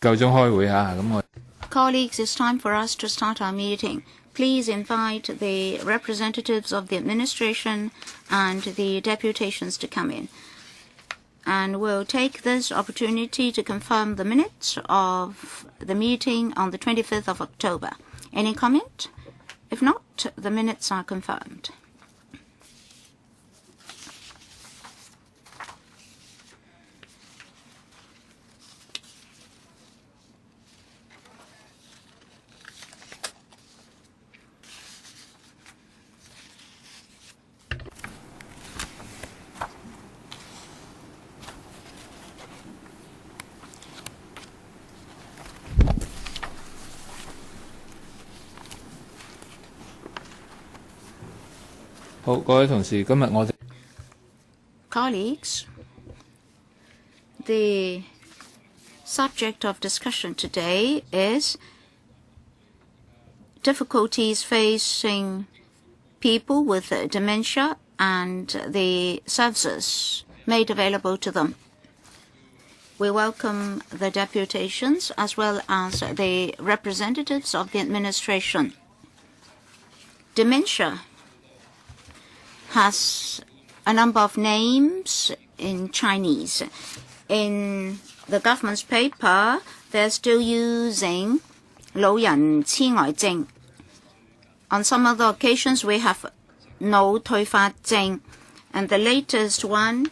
夠鐘開會嚇，咁我 Colleagues, it's time for us to start our meeting. Please invite the representatives of the administration and the deputations to come in. And we'll take this opportunity to confirm the minutes of the meeting on the 25th of October. Any comment? If not, the minutes are confirmed.好，各位同事，今日我哋 Colleagues, the subject of discussion today is difficulties facing people with dementia and the services made available to them. We welcome the deputations as well as the representatives of the administration. Dementia has a number of names in Chinese. In the government's paper, they're still using 老人痴呆症. On some other occasions, we have 腦退化症, and the latest one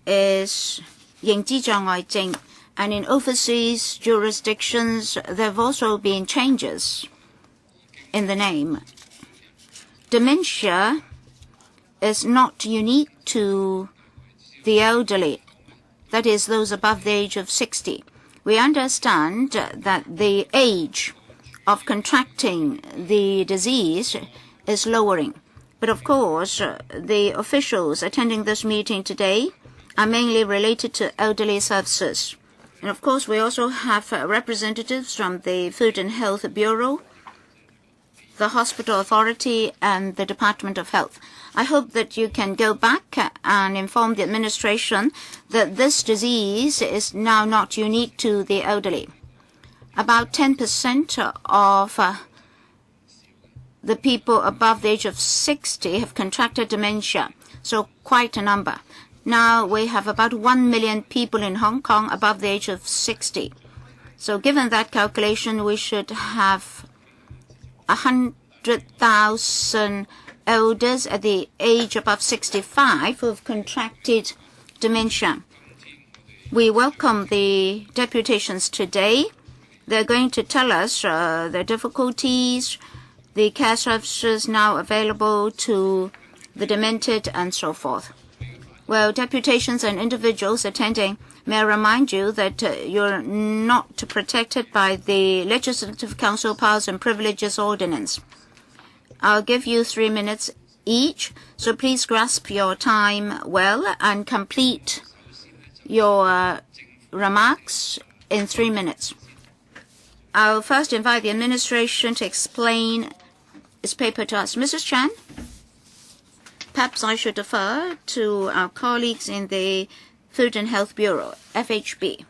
is 認知障礙症. And in overseas jurisdictions, there have also been changes in the name. Dementia is not unique to the elderly, that is, those above the age of 60. We understand that the age of contracting the disease is lowering. But of course, the officials attending this meeting today are mainly related to elderly services. And of course, we also have representatives from the Food and Health Bureau, the Hospital Authority, and the Department of Health. I hope that you can go back and inform the administration that this disease is now not unique to the elderly. About 10% of the people above the age of 60 have contracted dementia, so quite a number. Now we have about 1 million people in Hong Kong above the age of 60. So given that calculation, we should have 100,000 elders at the age above 65 who have contracted dementia. We welcome the deputations today. They're going to tell us their difficulties, the care services now available to the demented, and so forth. Well, deputations and individuals attending, may I remind you that you're not protected by the Legislative Council Powers and Privileges Ordinance. I'll give you 3 minutes each, so please grasp your time well and complete your remarks in 3 minutes. I'll first invite the administration to explain its paper to us. Mrs. Chan, perhaps I should defer to our colleagues in the Food and Health Bureau, FHB.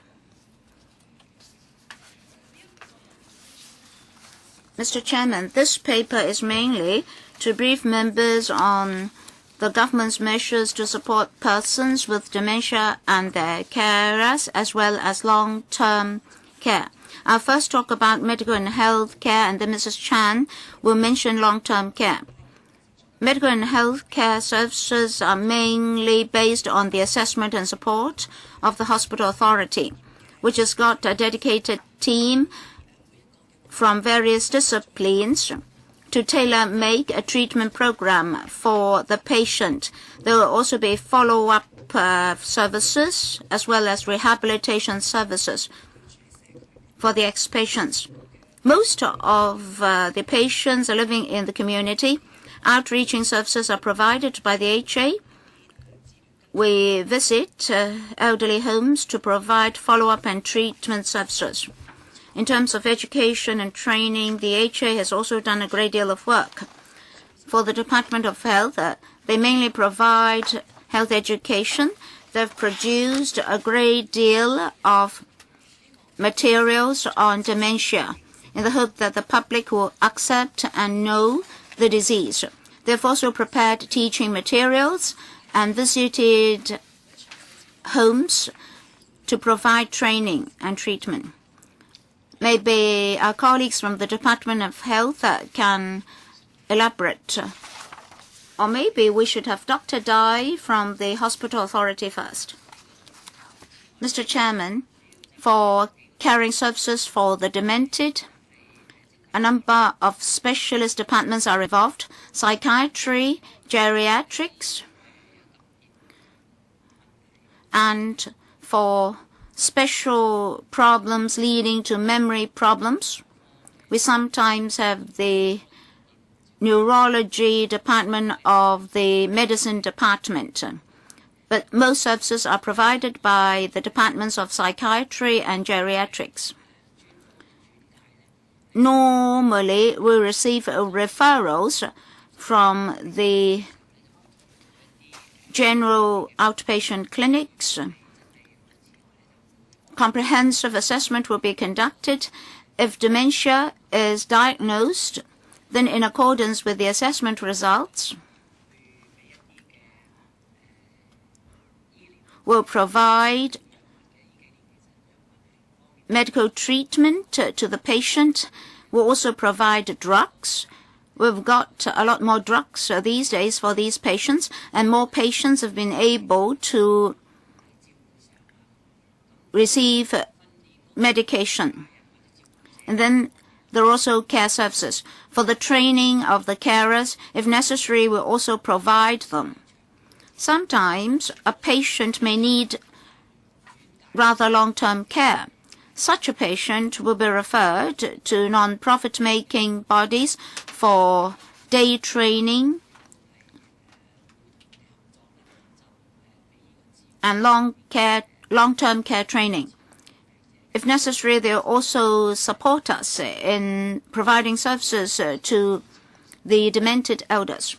Mr. Chairman, this paper is mainly to brief members on the government's measures to support persons with dementia and their carers, as well as long-term care. I'll first talk about medical and health care, and then Mrs. Chan will mention long-term care. Medical and health care services are mainly based on the assessment and support of the Hospital Authority, which has got a dedicated team from various disciplines to tailor-make a treatment program for the patient. There will also be follow-up services as well as rehabilitation services for the ex-patients. Most of the patients are living in the community. Outreaching services are provided by the HA. We visit elderly homes to provide follow-up and treatment services. In terms of education and training, the HA has also done a great deal of work. For the Department of Health, they mainly provide health education. They've produced a great deal of materials on dementia in the hope that the public will accept and know the disease. They've also prepared teaching materials and visited homes to provide training and treatment. Maybe our colleagues from the Department of Health can elaborate. Or maybe we should have Dr. Dai from the Hospital Authority first. Mr. Chairman, for caring services for the demented, a number of specialist departments are involved: psychiatry, geriatrics, and for special problems leading to memory problems, we sometimes have the neurology department of the medicine department. But most services are provided by the departments of psychiatry and geriatrics. Normally, we receive referrals from the general outpatient clinics. Comprehensive assessment will be conducted. If dementia is diagnosed, then in accordance with the assessment results, we'll provide medical treatment to the patient. We'll also provide drugs. We've got a lot more drugs these days for these patients, and more patients have been able to receive medication. And then there are also care services. For the training of the carers, if necessary, we'll also provide them. Sometimes a patient may need rather long-term care. Such a patient will be referred to non-profit making bodies for day training and long-term care training. If necessary, they'll also support us in providing services to the demented elders.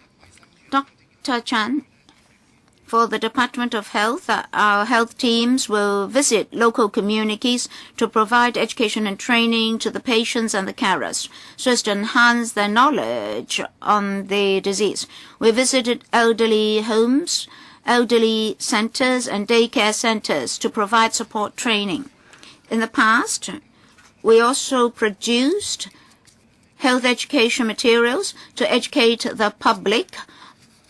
Dr. Chan, for the Department of Health, our health teams will visit local communities to provide education and training to the patients and the carers so as to enhance their knowledge on the disease. We visited elderly homes, elderly centers, and daycare centers to provide support training. In the past, we also produced health education materials to educate the public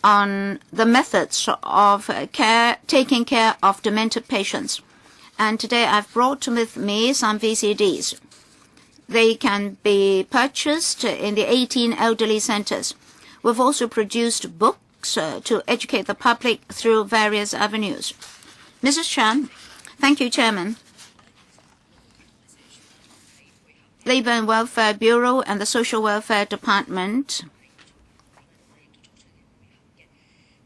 on the methods of taking care of demented patients. And today I've brought with me some VCDs. They can be purchased in the 18 elderly centers. We've also produced books to educate the public through various avenues. Mrs. Chan, thank you, Chairman. Labor and Welfare Bureau and the Social Welfare Department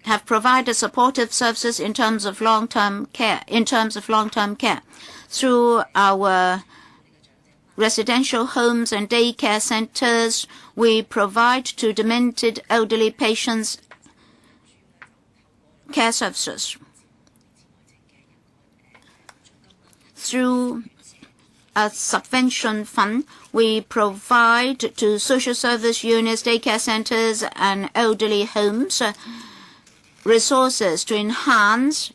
have provided supportive services in terms of long-term care. Through our residential homes and daycare centers, we provide to demented elderly patients care services. Through a subvention fund, we provide to social service units, daycare centers, and elderly homes resources to enhance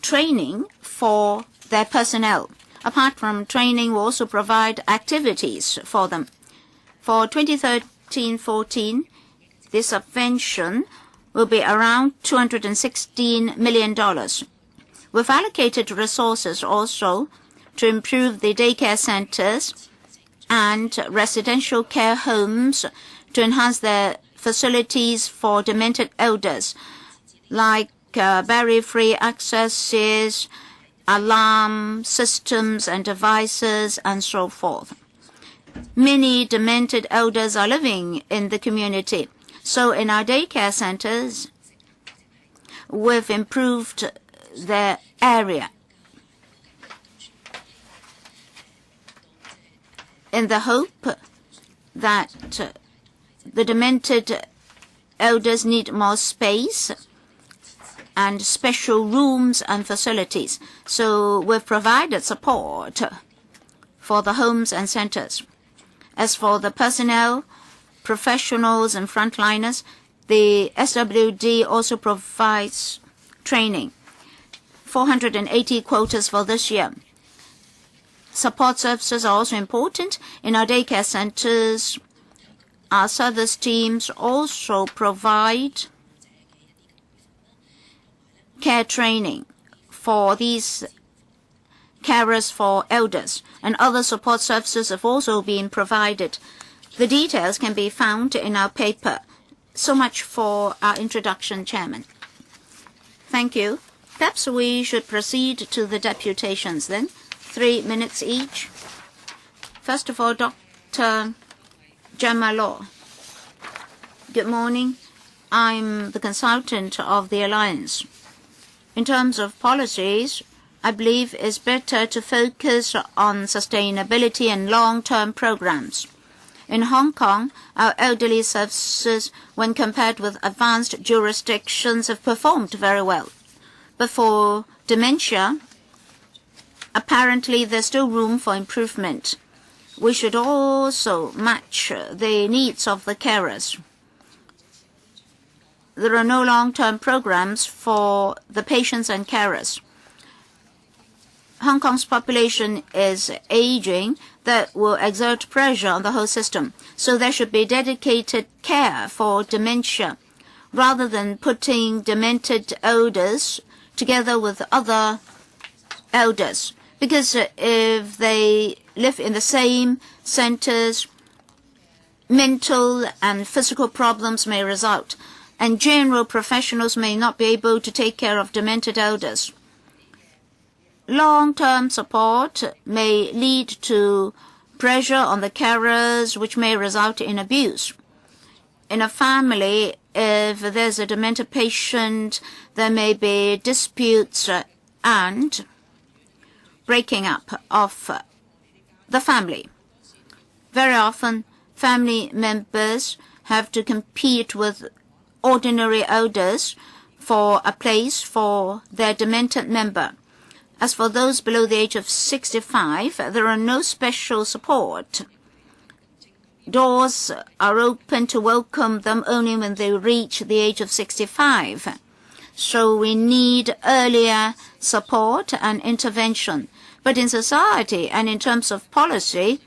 training for their personnel. Apart from training, we also provide activities for them. For 2013-14, this subvention will be around $216 million. We've allocated resources also to improve the daycare centers and residential care homes to enhance their facilities for demented elders, like barrier-free accesses, alarm systems and devices, and so forth. Many demented elders are living in the community. So in our daycare centers, we've improved their area in the hope that the demented elders need more space and special rooms and facilities. So we've provided support for the homes and centers. As for the personnel, professionals and frontliners, the SWD also provides training. 480 quotas for this year. Support services are also important. In our daycare centers, our service teams also provide care training for these carers for elders, and other support services have also been provided. The details can be found in our paper. So much for our introduction, Chairman. Thank you. Perhaps we should proceed to the deputations then. 3 minutes each. First of all, Dr. Gemma Law. Good morning. I'm the consultant of the Alliance. In terms of policies, I believe it's better to focus on sustainability and long-term programs. In Hong Kong, our elderly services, when compared with advanced jurisdictions, have performed very well. But for dementia, apparently there's still room for improvement. We should also match the needs of the carers. There are no long-term programs for the patients and carers. Hong Kong's population is aging. That will exert pressure on the whole system. So there should be dedicated care for dementia, rather than putting demented elders together with other elders. Because if they live in the same centers, mental and physical problems may result, and general professionals may not be able to take care of demented elders. Long-term support may lead to pressure on the carers, which may result in abuse. In a family, if there's a demented patient, there may be disputes and breaking up of the family. Very often, family members have to compete with ordinary elders for a place for their demented member. As for those below the age of 65, there are no special support. Doors are open to welcome them only when they reach the age of 65. So we need earlier support and intervention. But in society and in terms of policy,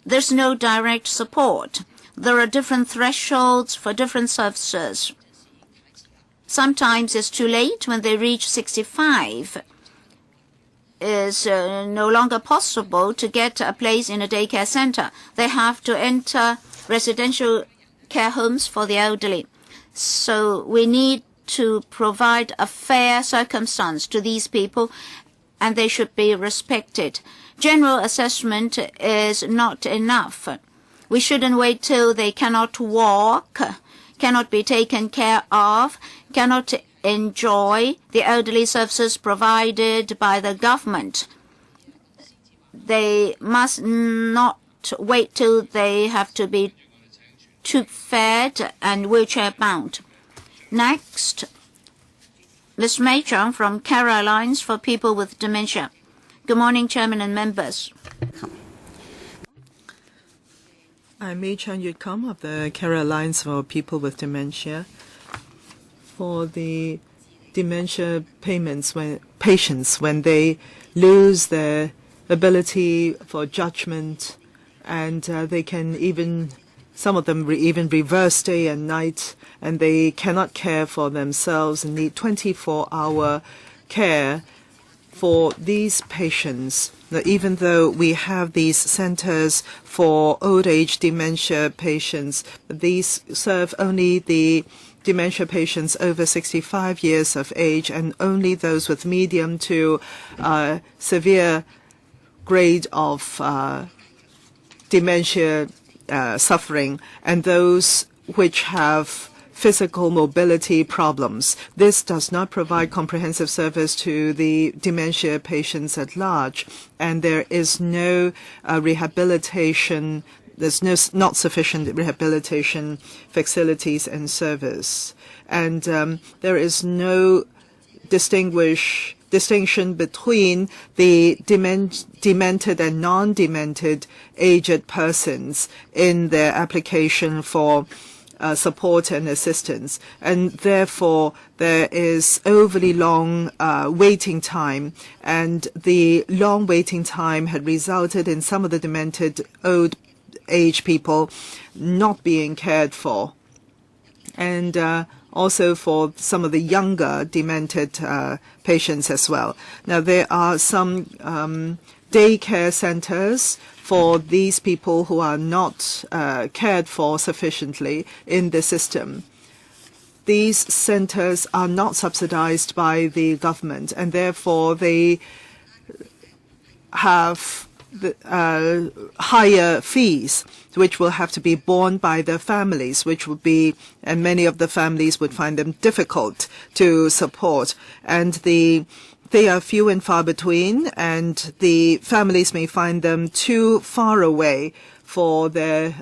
there's no direct support. There are different thresholds for different services. Sometimes it's too late when they reach 65. Is no longer possible to get a place in a daycare center. They have to enter residential care homes for the elderly. So we need to provide a fair circumstance to these people, and they should be respected. General assessment is not enough. We shouldn't wait till they cannot walk, cannot be taken care of, cannot enjoy the elderly services provided by the government. They must not wait till they have to be tube-fed and wheelchair-bound. Next, Ms. Mei Chong from Carer Alliance for People with Dementia. Good morning, Chairman and members. I'm Mei Chong Yutkom of the Carer Alliance for People with Dementia. For the dementia payments when patients, when they lose their ability for judgment, and they can even, some of them even reverse day and night, and they cannot care for themselves and need 24-hour care for these patients. Now, even though we have these centers for old age dementia patients, these serve only the dementia patients over 65 years of age, and only those with medium to severe grade of dementia suffering, and those which have physical mobility problems. This does not provide comprehensive service to the dementia patients at large, and there is no rehabilitation. There's not sufficient rehabilitation facilities and service, and there is no distinction between the demented and non-demented aged persons in their application for support and assistance, and therefore there is overly long waiting time, and the long waiting time had resulted in some of the demented old age people not being cared for, and also for some of the younger demented patients as well. Now, there are some daycare centers for these people who are not cared for sufficiently in the system. These centers are not subsidized by the government, and therefore they have higher fees, which will have to be borne by the families, which would be, and many of the families would find them difficult to support. And they are few and far between, and the families may find them too far away for the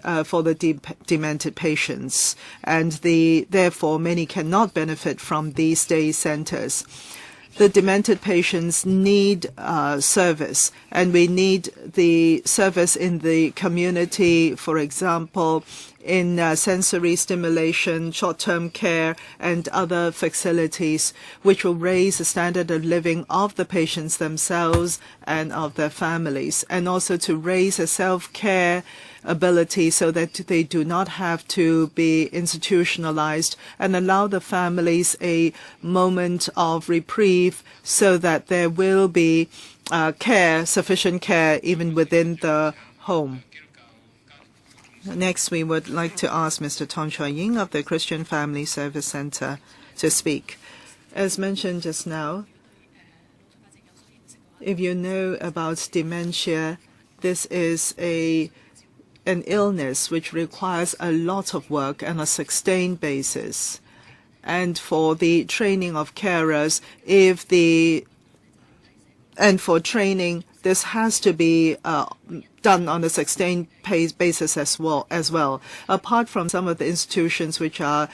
demented patients, and therefore many cannot benefit from these day centers. The demented patients need service, and we need the service in the community, for example, in sensory stimulation, short-term care, and other facilities, which will raise the standard of living of the patients themselves and of their families, and also to raise a self-care ability so that they do not have to be institutionalized, and allow the families a moment of reprieve so that there will be sufficient care even within the home. Next, we would like to ask Mr. Tong Chua-ying of the Christian Family Service Center to speak. As mentioned just now, if you know about dementia, this is an illness which requires a lot of work on a sustained basis. And for the training of carers, for training, this has to be done on a sustained basis as well. Apart from some of the institutions which are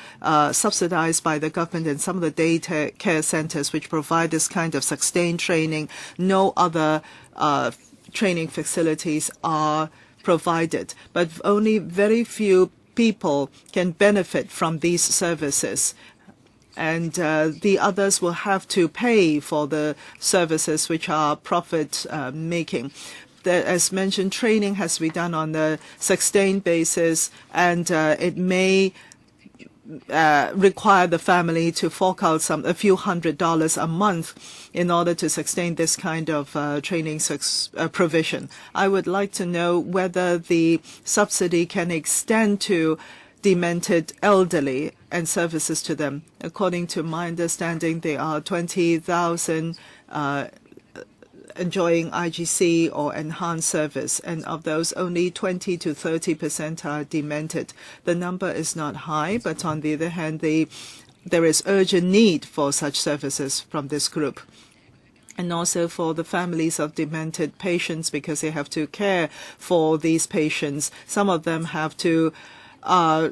subsidized by the government and some of the day care centers which provide this kind of sustained training, no other training facilities are provided. But only very few people can benefit from these services, and the others will have to pay for the services which are profit-making. As mentioned, training has to be done on a sustained basis, and it may require the family to fork out a few $100s a month in order to sustain this kind of training provision. I would like to know whether the subsidy can extend to demented elderly and services to them. According to my understanding, there are 20,000 enjoying IGC or enhanced service, and of those, only 20 to 30% are demented. The number is not high, but on the other hand, there is urgent need for such services from this group. And also for the families of demented patients, because they have to care for these patients. Some of them have to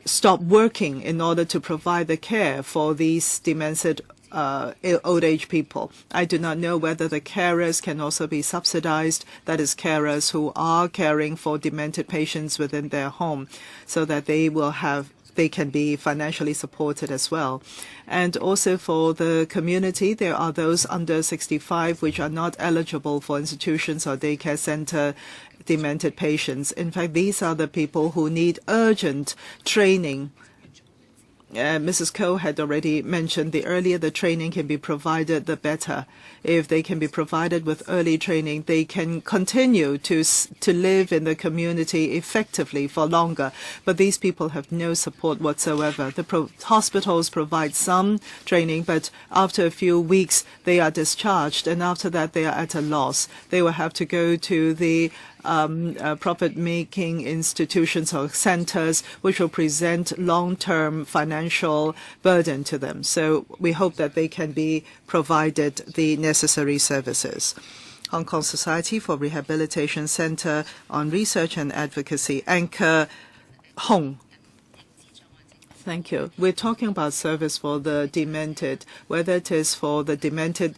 stop working in order to provide the care for these demented old age people. I do not know whether the carers can also be subsidized, that is, carers who are caring for demented patients within their home, so that they can be financially supported as well. And also for the community, there are those under 65 which are not eligible for institutions or daycare center demented patients. In fact, these are the people who need urgent training. Mrs. Koh had already mentioned the earlier the training can be provided, the better. If they can be provided with early training, they can continue to live in the community effectively for longer. But these people have no support whatsoever. The hospitals provide some training, but after a few weeks, they are discharged, and after that, they are at a loss. They will have to go to the profit-making institutions or centers, which will present long-term financial burden to them. So we hope that they can be provided the necessary services. Hong Kong Society for Rehabilitation Center on Research and Advocacy, Anchor Hong. Thank you. We're talking about service for the demented, whether it is for the demented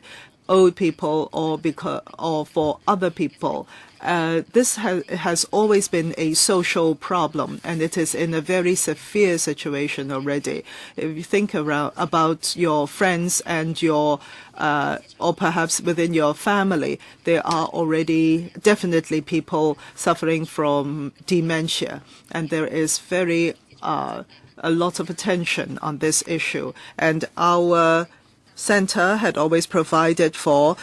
old people or for other people. This has always been a social problem, and it is in a very severe situation already. If you think about your friends and your or perhaps within your family, there are already definitely people suffering from dementia, and there is a lot of attention on this issue. And our center had always provided for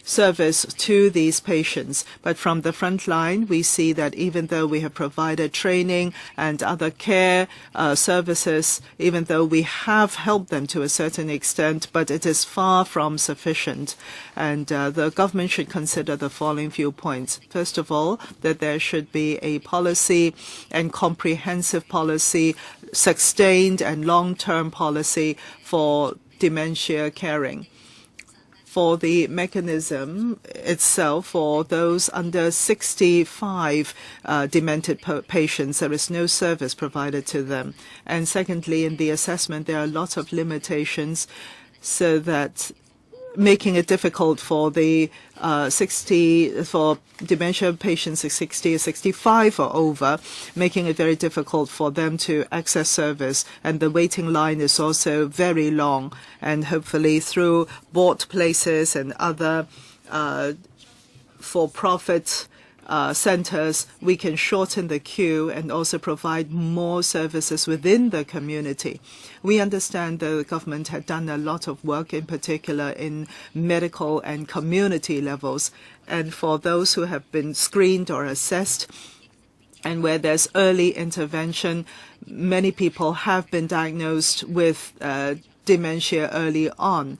service to these patients. But from the front line, we see that even though we have provided training and other care services, even though we have helped them to a certain extent, but it is far from sufficient. And the government should consider the following few points. First of all, that there should be a policy and comprehensive policy, sustained and long-term policy for dementia caring. For the mechanism itself, for those under 65 demented patients, there is no service provided to them. And secondly, in the assessment, there are lots of limitations, so that making it difficult for the for dementia patients 60 or 65 or over, making it very difficult for them to access service. And the waiting line is also very long. And hopefully through board places and other for-profit centers, we can shorten the queue and also provide more services within the community. We understand the government had done a lot of work, in particular in medical and community levels. And for those who have been screened or assessed, and where there's early intervention, many people have been diagnosed with dementia early on.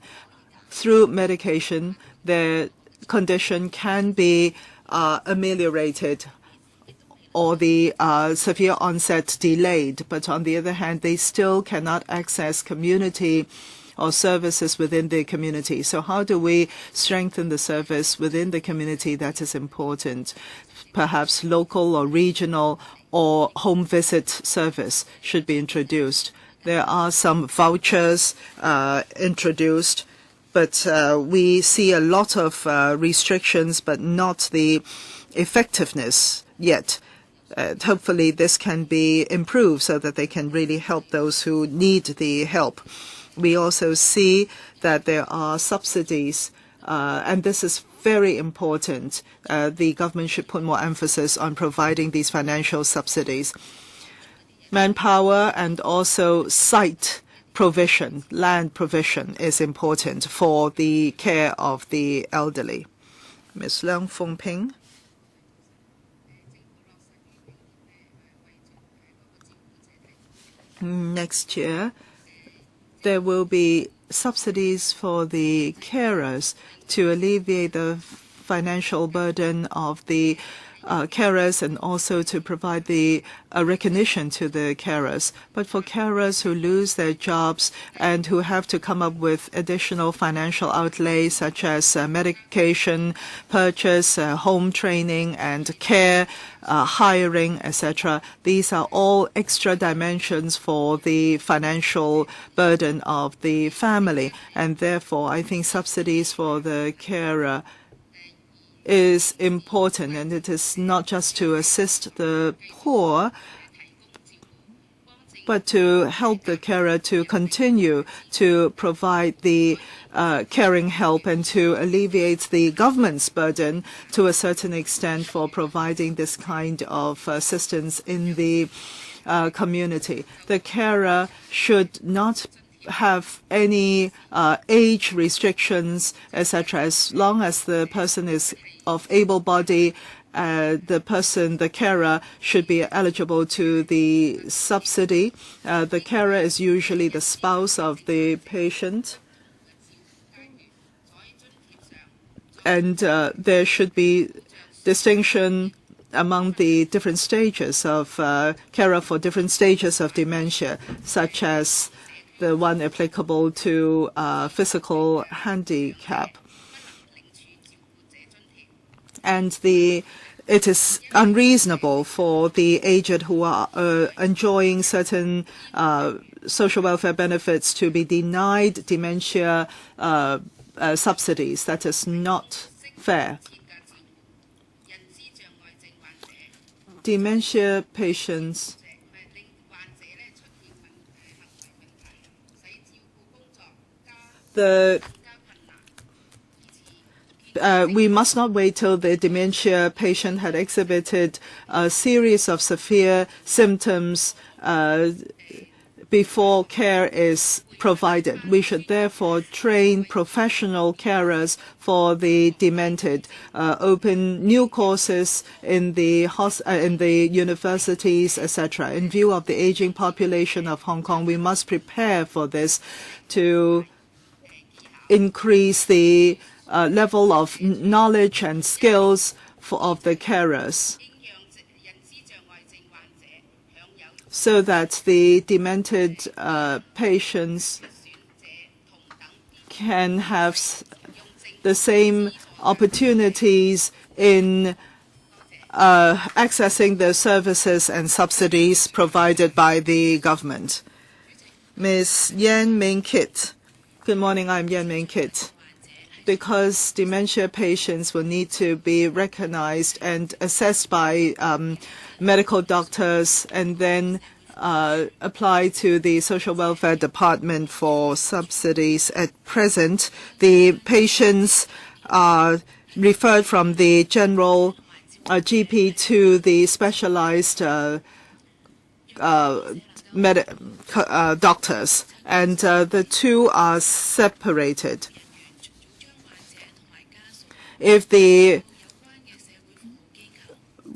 Through medication, their condition can be ameliorated or the severe onset delayed. But on the other hand, they still cannot access community or services within the community. So how do we strengthen the service within the community? That is important. Perhaps local or regional or home visit service should be introduced. There are some vouchers introduced, but we see a lot of restrictions, but not the effectiveness yet. Hopefully this can be improved so that they can really help those who need the help. We also see that there are subsidies, and this is very important. The government should put more emphasis on providing these financial subsidies. Manpower and also site provision, land provision is important for the care of the elderly. Ms. Leung Fengping. Next year, there will be subsidies for the carers to alleviate the financial burden of the carers and also to provide the recognition to the carers. But for carers who lose their jobs and who have to come up with additional financial outlays such as medication purchase, home training and care, hiring, etc., these are all extra dimensions for the financial burden of the family. And therefore, I think subsidies for the carer is important, and it is not just to assist the poor, but to help the carer to continue to provide the caring help and to alleviate the government's burden to a certain extent for providing this kind of assistance in the community. The carer should not have any age restrictions, etc. As long as the person is of able body, the carer should be eligible to the subsidy. The carer is usually the spouse of the patient. And there should be distinction among the different stages of carer for different stages of dementia, such as the one applicable to physical handicap. And the it is unreasonable for the aged who are enjoying certain social welfare benefits to be denied dementia subsidies. That is not fair. Dementia patients we must not wait till the dementia patient had exhibited a series of severe symptoms before care is provided. We should therefore train professional carers for the demented, open new courses in the universities, etc. In view of the aging population of Hong Kong, we must prepare for this to increase the level of knowledge and skills of the carers, so that the demented patients can have the same opportunities in accessing the services and subsidies provided by the government. Ms. Yan Ming-Kit. Good morning, I'm Yan Ming-Kit. Because dementia patients will need to be recognized and assessed by medical doctors and then apply to the Social Welfare Department for subsidies. At present, the patients are referred from the general GP to the specialized doctors, and the two are separated. If the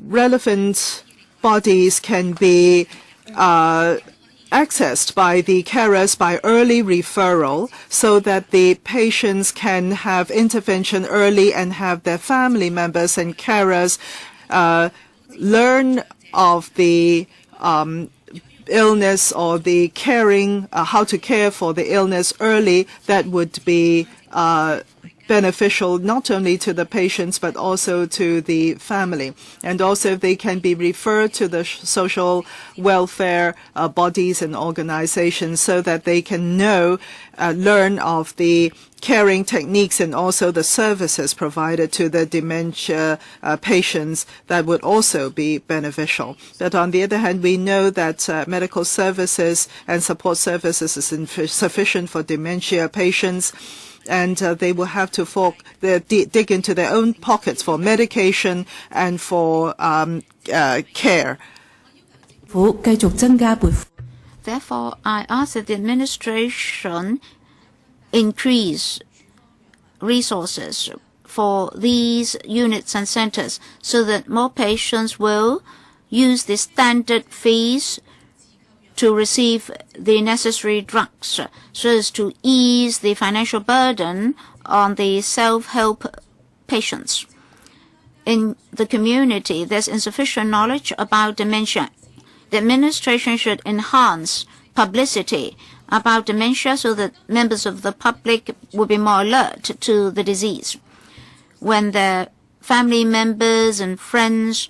relevant bodies can be accessed by the carers by early referral, so that the patients can have intervention early and have their family members and carers learn of the illness or the caring, how to care for the illness early, that would be beneficial not only to the patients but also to the family. And also they can be referred to the social welfare bodies and organizations, so that they can learn of the caring techniques and also the services provided to the dementia patients. That would also be beneficial. But on the other hand, we know that medical services and support services is insufficient for dementia patients, and they will have to dig into their own pockets for medication and for care. Therefore, I ask that the administration increase resources for these units and centers, so that more patients will use the standard fees to receive the necessary drugs, so as to ease the financial burden on the self-help patients. In the community, there's insufficient knowledge about dementia. The administration should enhance publicity about dementia, so that members of the public will be more alert to the disease. When their family members and friends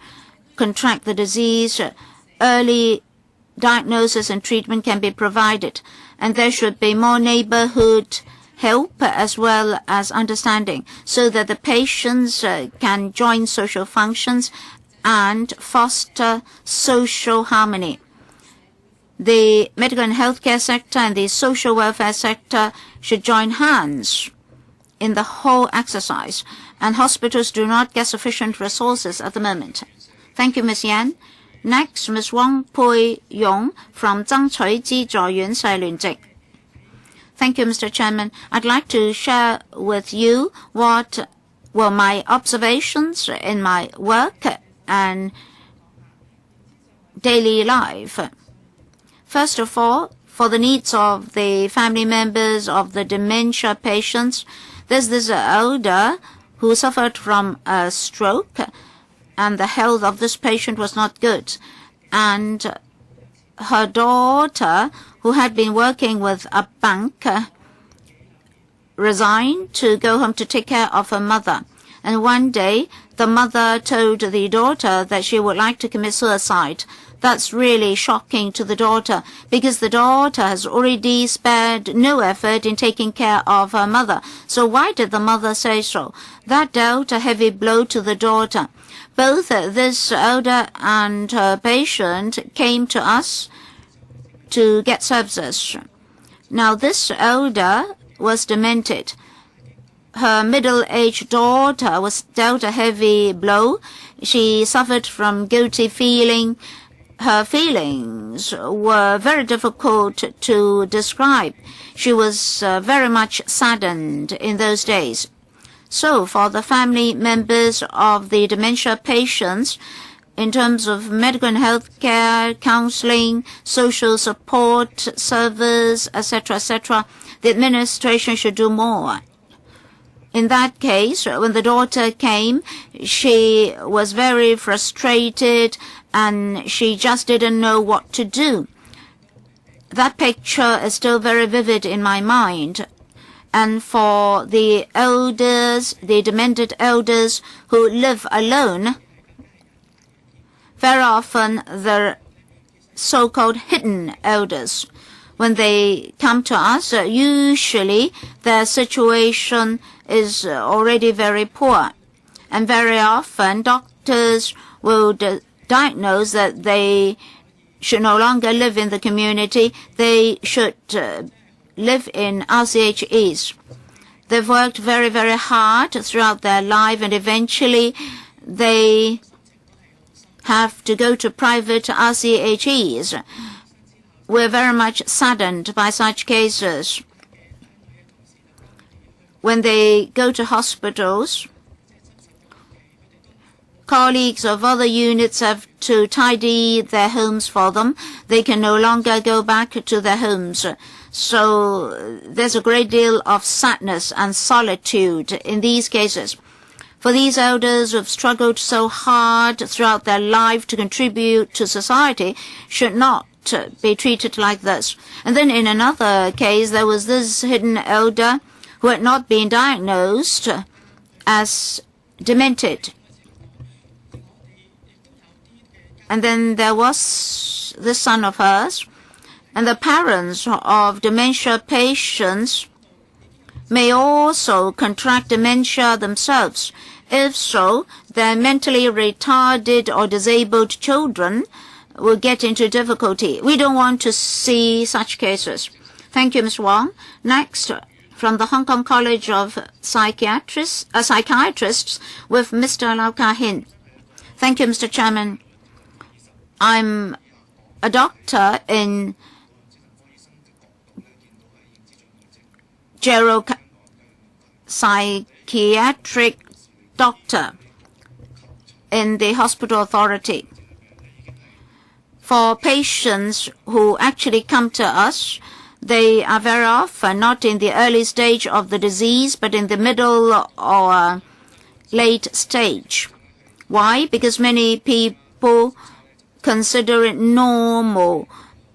contract the disease, early diagnosis and treatment can be provided, and there should be more neighborhood help as well as understanding, so that the patients can join social functions and foster social harmony. The medical and healthcare sector and the social welfare sector should join hands in the whole exercise, and hospitals do not get sufficient resources at the moment. Thank you, Ms. Yan. Next, Ms. Wang Pui Yong from 爭取資助院勢聯席. Thank you, Mr. Chairman. I'd like to share with you what were my observations in my work and daily life. First of all, for the needs of the family members of the dementia patients, there's this elder who suffered from a stroke, and the health of this patient was not good. And her daughter, who had been working with a bank, resigned to go home to take care of her mother. And one day, the mother told the daughter that she would like to commit suicide. That's really shocking to the daughter, because the daughter has already spared no effort in taking care of her mother. So why did the mother say so? That dealt a heavy blow to the daughter. Both this elder and her patient came to us to get services. Now, this elder was demented. Her middle-aged daughter was dealt a heavy blow. She suffered from guilty feeling. Her feelings were very difficult to describe. She was very much saddened in those days. So for the family members of the dementia patients, in terms of medical and health care, counseling, social support service, etc., the administration should do more. In that case, when the daughter came, she was very frustrated and she just didn't know what to do. That picture is still very vivid in my mind. And for the elders, the demented elders who live alone, very often they're so-called hidden elders. When they come to us, usually their situation is already very poor. And very often doctors will diagnose that they should no longer live in the community. They should live in RCHEs. They've worked very, very hard throughout their life, and eventually they have to go to private RCHEs. We're very much saddened by such cases. When they go to hospitals, colleagues of other units have to tidy their homes for them. They can no longer go back to their homes. So there's a great deal of sadness and solitude in these cases. For these elders who have struggled so hard throughout their life to contribute to society should not be treated like this. And then in another case, there was this hidden elder who had not been diagnosed as demented. And then there was this son of hers, and the parents of dementia patients may also contract dementia themselves. If so, their mentally retarded or disabled children will get into difficulty. We don't want to see such cases. Thank you, Ms. Wong. Next, from the Hong Kong College of Psychiatrists with Mr. Lau Ka-hin. Thank you, Mr. Chairman. I'm a doctor in psychiatric doctor in the hospital authority. For patients who actually come to us, they are very often not in the early stage of the disease, but in the middle or late stage. Why? Because many people consider it normal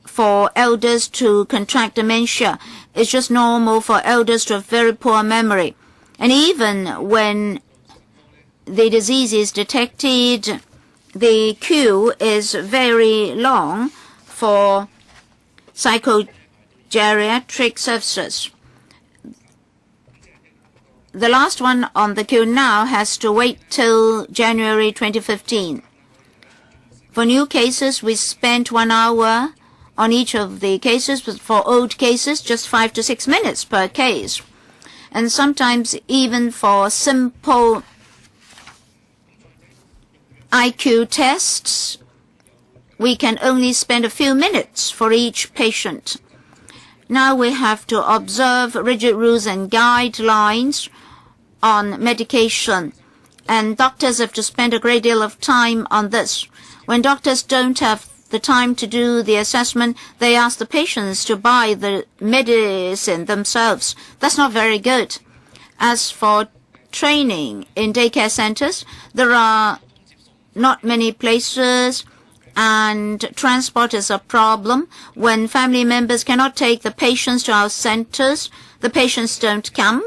for elders to contract dementia. It's just normal for elders to have very poor memory. And even when the disease is detected, the queue is very long for psychogeriatric services. The last one on the queue now has to wait till January 2015. For new cases, we spent 1 hour on each of the cases, but for old cases, just 5 to 6 minutes per case. And sometimes even for simple IQ tests, we can only spend a few minutes for each patient. Now we have to observe rigid rules and guidelines on medication, and doctors have to spend a great deal of time on this. When doctors don't have the time to do the assessment, they ask the patients to buy the medicine themselves. That's not very good. As for training in daycare centers, there are not many places, and transport is a problem. When family members cannot take the patients to our centers, the patients don't come,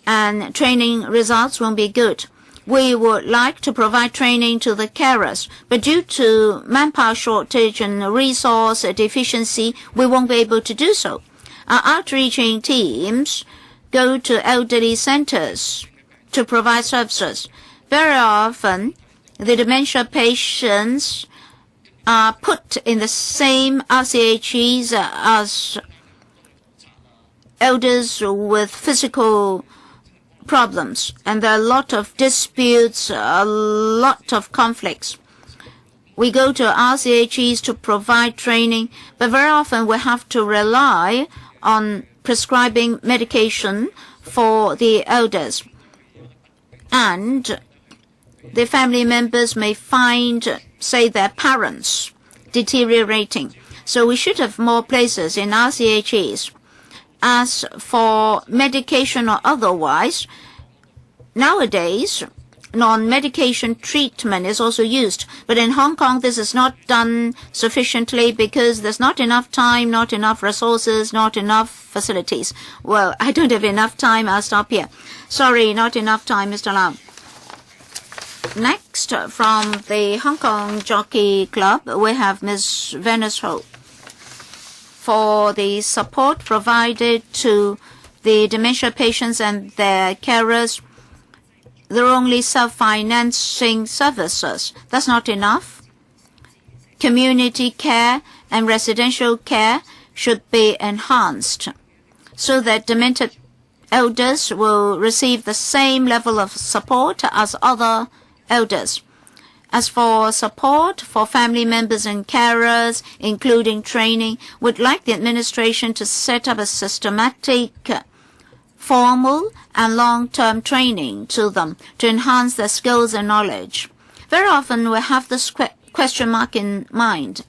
and training results won't be good. we would like to provide training to the carers, but due to manpower shortage and resource deficiency, we won't be able to do so. Our outreaching teams go to elderly centers to provide services. Very often, the dementia patients are put in the same RCHEs as elders with physical problems, and there are a lot of disputes, a lot of conflicts. We go to RCHEs to provide training, but very often we have to rely on prescribing medication for the elders. And the family members may find, say, their parents deteriorating. So we should have more places in RCHEs. As for medication or otherwise, nowadays, non-medication treatment is also used. But in Hong Kong, this is not done sufficiently because there's not enough time, not enough resources, not enough facilities. Well, I don't have enough time. I'll stop here. Sorry, not enough time, Mr. Lau. Next, from the Hong Kong Jockey Club, we have Ms. Venice Ho. For the support provided to the dementia patients and their carers, they're only self-financing services. That's not enough. Community care and residential care should be enhanced so that demented elders will receive the same level of support as other elders. As for support for family members and carers, including training, we'd like the administration to set up a systematic, formal and long-term training to them to enhance their skills and knowledge. Very often we have this question mark in mind.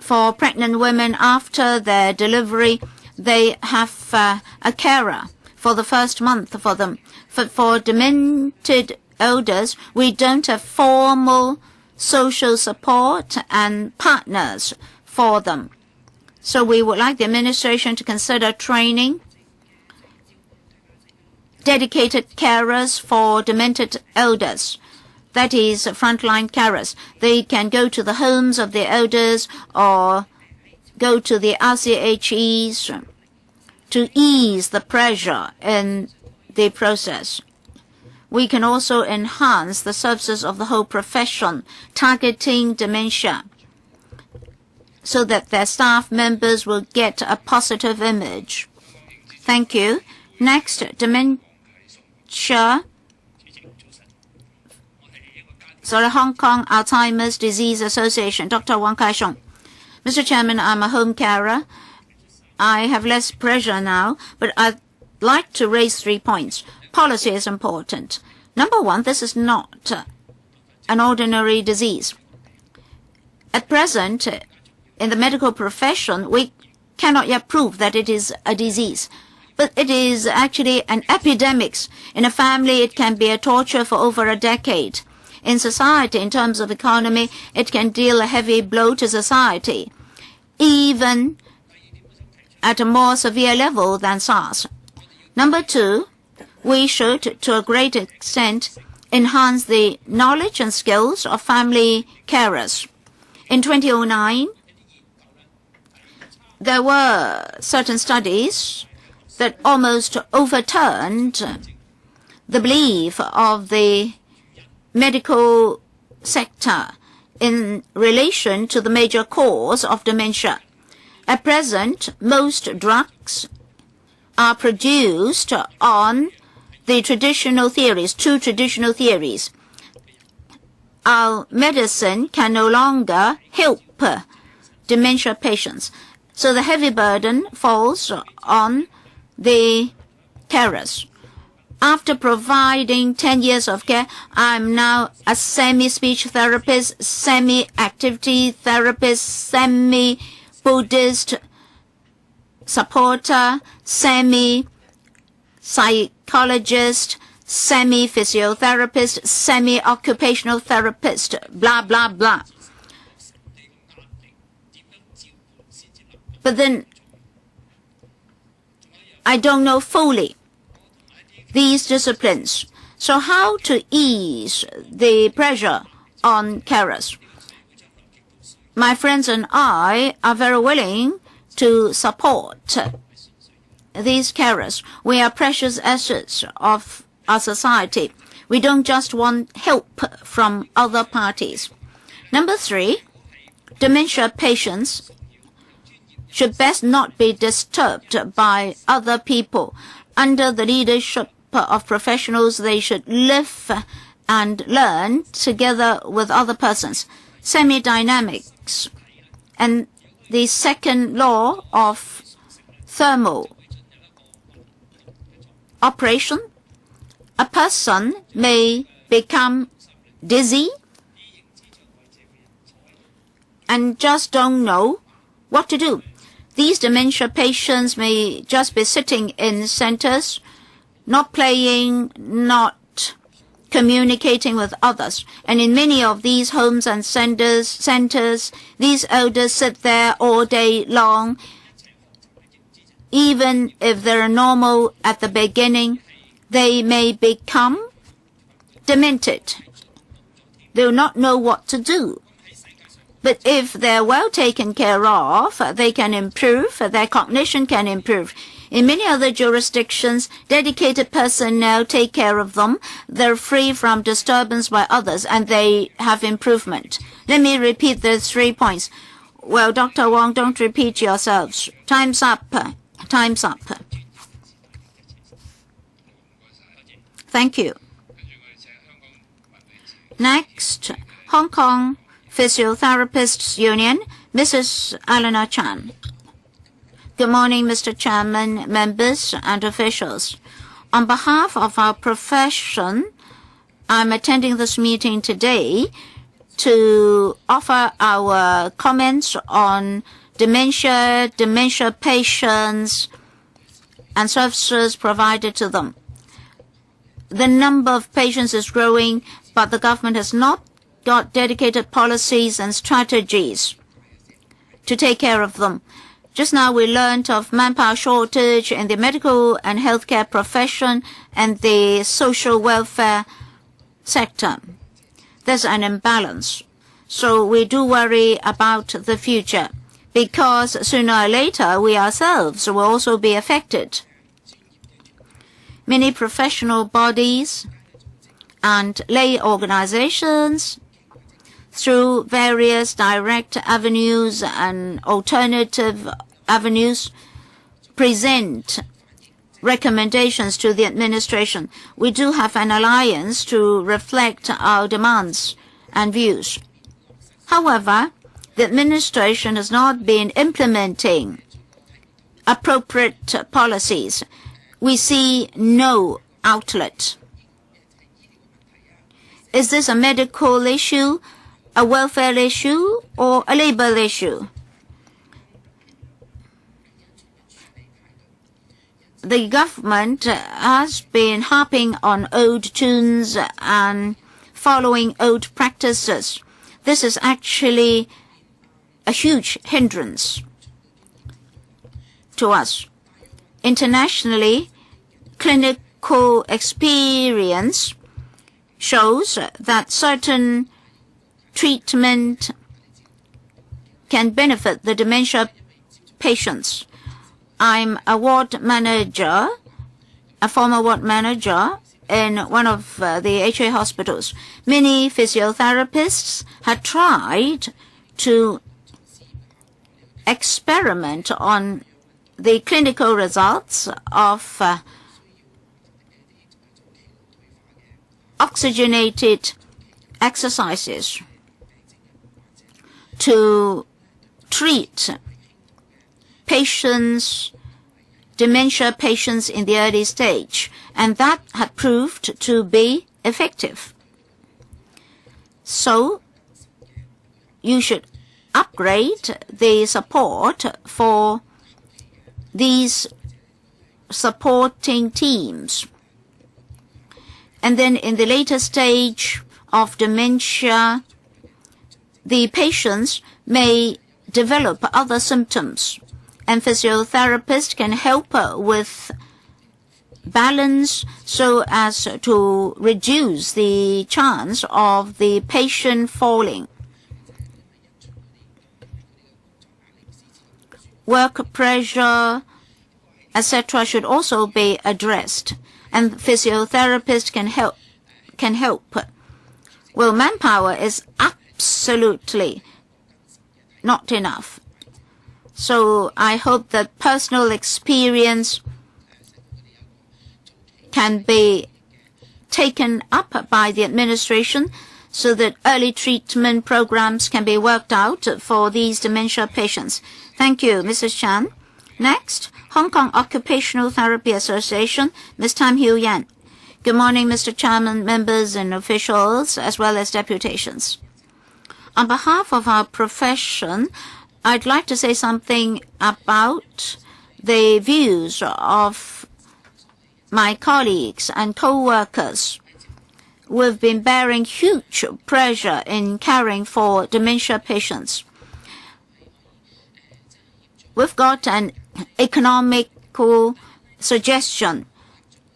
For pregnant women after their delivery, they have a carer for the first month for them. For demented elders, we don't have formal social support and partners for them. So we would like the administration to consider training dedicated carers for demented elders. That is, frontline carers. They can go to the homes of the elders or go to the RCHEs to ease the pressure in the process. We can also enhance the services of the whole profession, targeting dementia, so that their staff members will get a positive image. Thank you. Next, Hong Kong Alzheimer's Disease Association, Dr. Wang Kai-sheng. Mr. Chairman, I'm a home carer. I have less pressure now, but I'd like to raise 3 points. Policy is important. Number one, this is not an ordinary disease. At present, in the medical profession, we cannot yet prove that it is a disease. But it is actually an epidemic. In a family, it can be a torture for over a decade. In society, in terms of economy, it can deal a heavy blow to society, even at a more severe level than SARS. Number two, we should, to a great extent, enhance the knowledge and skills of family carers. In 2009, there were certain studies that almost overturned the belief of the medical sector in relation to the major cause of dementia. At present, most drugs are produced on the traditional theories, 2 traditional theories. Our medicine can no longer help dementia patients. So the heavy burden falls on the carers. After providing 10 years of care, I'm now a semi-speech therapist, semi-activity therapist, semi-Buddhist supporter, semi-psychologist, semi-physiotherapist, semi-occupational therapist, blah, blah, blah. But then I don't know fully these disciplines. So how to ease the pressure on carers? My friends and I are very willing to support these carers. We are precious assets of our society. We don't just want help from other parties. Number 3, dementia patients should best not be disturbed by other people. Under the leadership of professionals, they should live and learn together with other persons. Semi-dynamics and the second law of thermal operation. A person may become dizzy and just don't know what to do. These dementia patients may just be sitting in centers, not playing, not communicating with others. And in many of these homes and centers, these elders sit there all day long. Even if they're normal at the beginning, they may become demented. They will not know what to do. But if they're well taken care of, they can improve, their cognition can improve. In many other jurisdictions, dedicated personnel take care of them. They're free from disturbance by others, and they have improvement. Let me repeat the 3 points. Well, Dr. Wong, don't repeat yourselves. Time's up. Time's up. Thank you. Next, Hong Kong Physiotherapists Union, Mrs. Eleanor Chan. Good morning, Mr. Chairman, members and officials. On behalf of our profession, I'm attending this meeting today to offer our comments on dementia patients, and services provided to them. The number of patients is growing, but the government has not got dedicated policies and strategies to take care of them. Just now we learned of manpower shortage in the medical and healthcare profession and the social welfare sector. There's an imbalance. So we do worry about the future, because sooner or later we ourselves will also be affected. Many professional bodies and lay organizations, through various direct avenues and alternative avenues, present recommendations to the administration. We do have an alliance to reflect our demands and views. However, the administration has not been implementing appropriate policies. We see no outlet. Is this a medical issue, a welfare issue, or a labor issue? The government has been harping on old tunes and following old practices. This is actually a huge hindrance to us. Internationally, clinical experience shows that certain treatment can benefit the dementia patients. I'm a ward manager, a former ward manager in one of the HA hospitals. Many physiotherapists had tried to experiment on the clinical results of oxygenated exercises to treat patients, dementia patients in the early stage, and that had proved to be effective. So you should upgrade the support for these supporting teams. And then in the later stage of dementia, the patients may develop other symptoms, and physiotherapists can help with balance so as to reduce the chance of the patient falling. Work pressure, etc. should also be addressed, and physiotherapists can help. Well, manpower is absolutely not enough. So I hope that personal experience can be taken up by the administration so that early treatment programs can be worked out for these dementia patients. Thank you, Mrs. Chan. Next, Hong Kong Occupational Therapy Association, Ms. Tam Hiu Yan. Good morning, Mr. Chairman, members and officials, as well as deputations. On behalf of our profession, I'd like to say something about the views of my colleagues and co-workers. We've been bearing huge pressure in caring for dementia patients. We've got an economical suggestion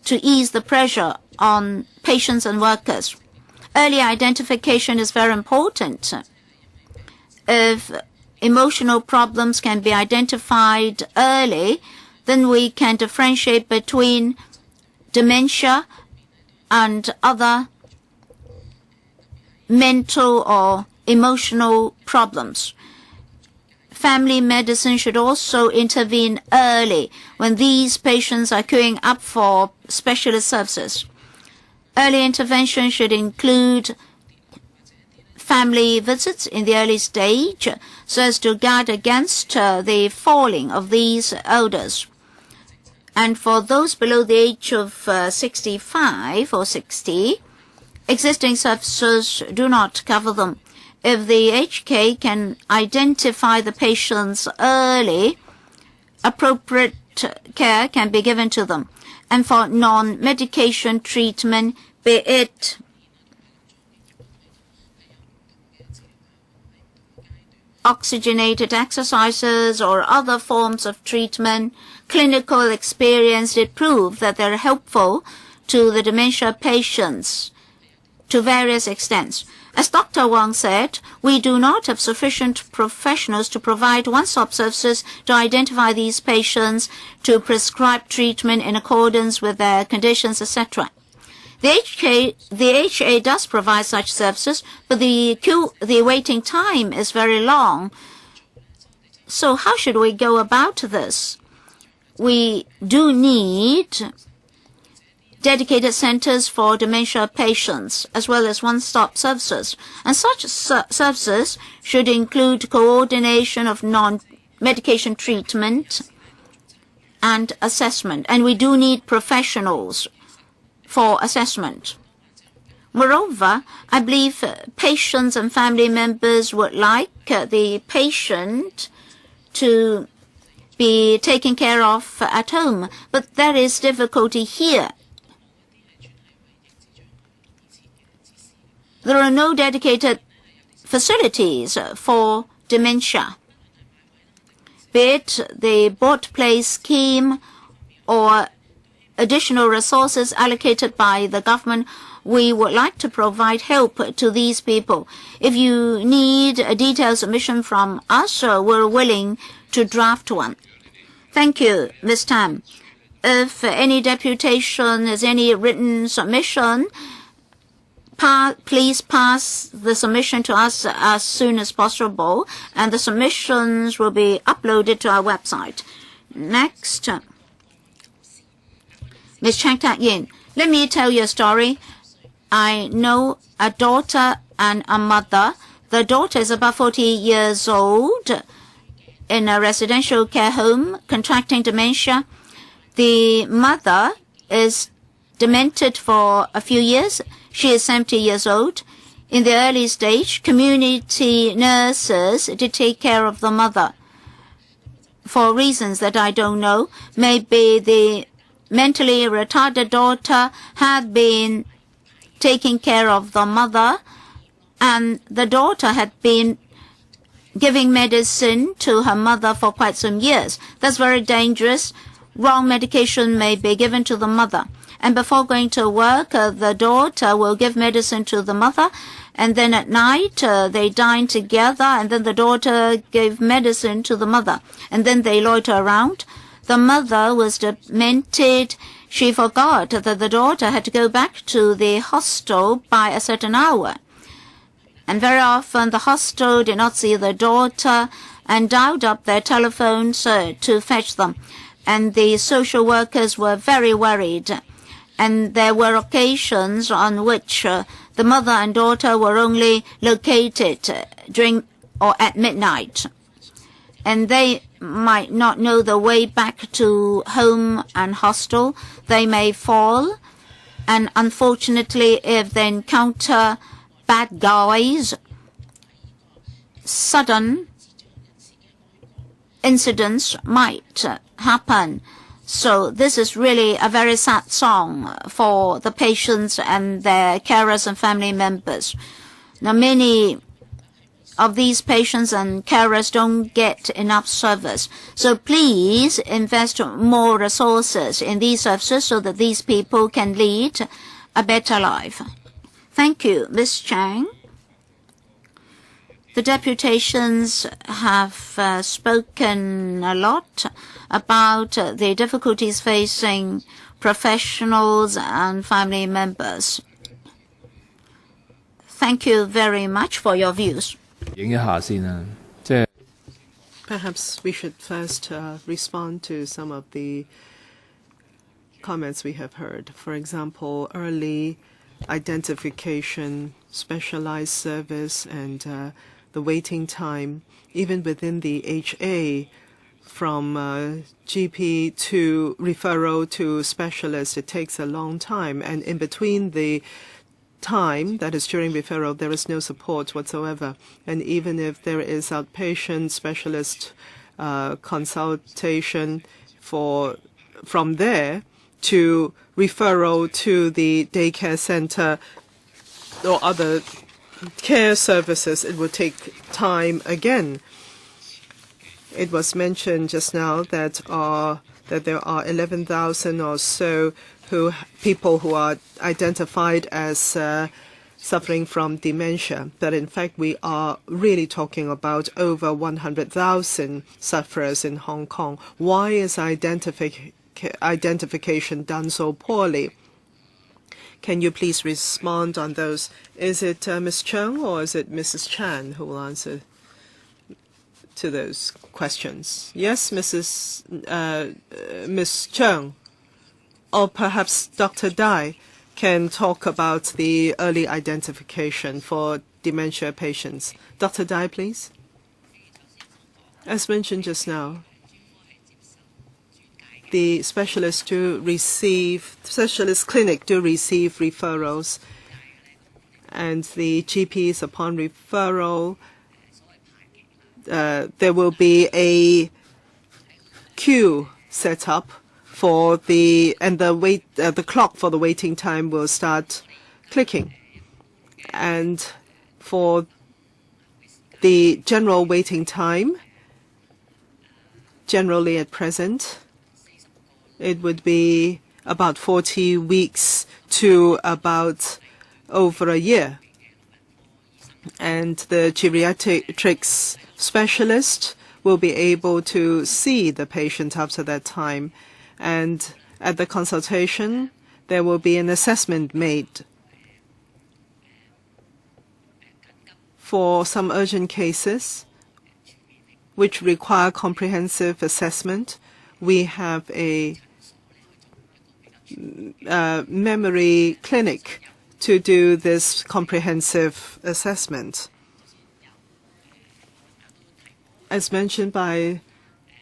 to ease the pressure on patients and workers. Early identification is very important. If emotional problems can be identified early, then we can differentiate between dementia and other mental or emotional problems. Family medicine should also intervene early when these patients are queuing up for specialist services. Early intervention should include family visits in the early stage so as to guard against the falling of these elders. And for those below the age of 65 or 60, existing services do not cover them. If the HK can identify the patients early, appropriate care can be given to them. And for non-medication treatment, be it oxygenated exercises or other forms of treatment, clinical experience did prove that they're helpful to the dementia patients to various extents. As Dr. Wang said, we do not have sufficient professionals to provide one-stop services to identify these patients, to prescribe treatment in accordance with their conditions, etc. The HA does provide such services, but the waiting time is very long. So how should we go about this? We do need dedicated centers for dementia patients, as well as one-stop services. And such services should include coordination of non-medication treatment and assessment. And we do need professionals for assessment. Moreover, I believe patients and family members would like the patient to be taken care of at home, but there is difficulty here. There are no dedicated facilities for dementia, be it the board place scheme or additional resources allocated by the government. We would like to provide help to these people. If you need a detailed submission from us, we're willing to draft one. Thank you, Ms. Tam. If any deputation has any written submission, please pass the submission to us as soon as possible, and the submissions will be uploaded to our website. Next, Ms. Chang Tak-yin, let me tell you a story. I know a daughter and a mother. The daughter is about 40 years old in a residential care home, contracting dementia. The mother is demented for a few years. She is 70 years old. In the early stage, community nurses did take care of the mother. For reasons that I don't know, maybe the mentally retarded daughter had been taking care of the mother, and the daughter had been giving medicine to her mother for quite some years. That's very dangerous. wrong medication may be given to the mother. And before going to work, the daughter will give medicine to the mother. And then at night, they dine together. And then the daughter gave medicine to the mother. And then they loiter around. The mother was demented. She forgot that the daughter had to go back to the hostel by a certain hour. And very often the hostel did not see the daughter and dialed up their telephones to fetch them. And the social workers were very worried. And there were occasions on which the mother and daughter were only located during or at midnight. And they might not know the way back to home and hostel. They may fall. And unfortunately, if they encounter bad guys, sudden incidents might happen. So this is really a very sad song for the patients and their carers and family members. Now, many of these patients and carers don't get enough service. So please invest more resources in these services so that these people can lead a better life. Thank you, Ms. Chang. The deputations have spoken a lot about the difficulties facing professionals and family members. Thank you very much for your views. Perhaps we should first respond to some of the comments we have heard. For example, early identification, specialized service, and the waiting time, even within the HA, from GP to referral to specialist, it takes a long time. And in between the time, that is during referral, there is no support whatsoever. And even if there is outpatient specialist consultation from there to referral to the daycare center or other care services, it will take time again. It was mentioned just now that there are 11,000 or so people who are identified as suffering from dementia. But in fact, we are really talking about over 100,000 sufferers in Hong Kong. Why is identification done so poorly? Can you please respond on those? Is it Ms. Cheung or is it Mrs. Chan who will answer to those questions? Yes, Ms. Cheung. Or perhaps Dr. Dai can talk about the early identification for dementia patients. Dr. Dai, please. As mentioned just now, the specialist clinic do receive referrals, and the GPs upon referral, there will be a queue set up for the clock for the waiting time will start clicking, and for the general waiting time, generally at present, it would be about 40 weeks to about over a year. And the geriatrics specialist will be able to see the patient after that time. And at the consultation, there will be an assessment made. For some urgent cases, which require comprehensive assessment, we have a memory clinic to do this comprehensive assessment. As mentioned by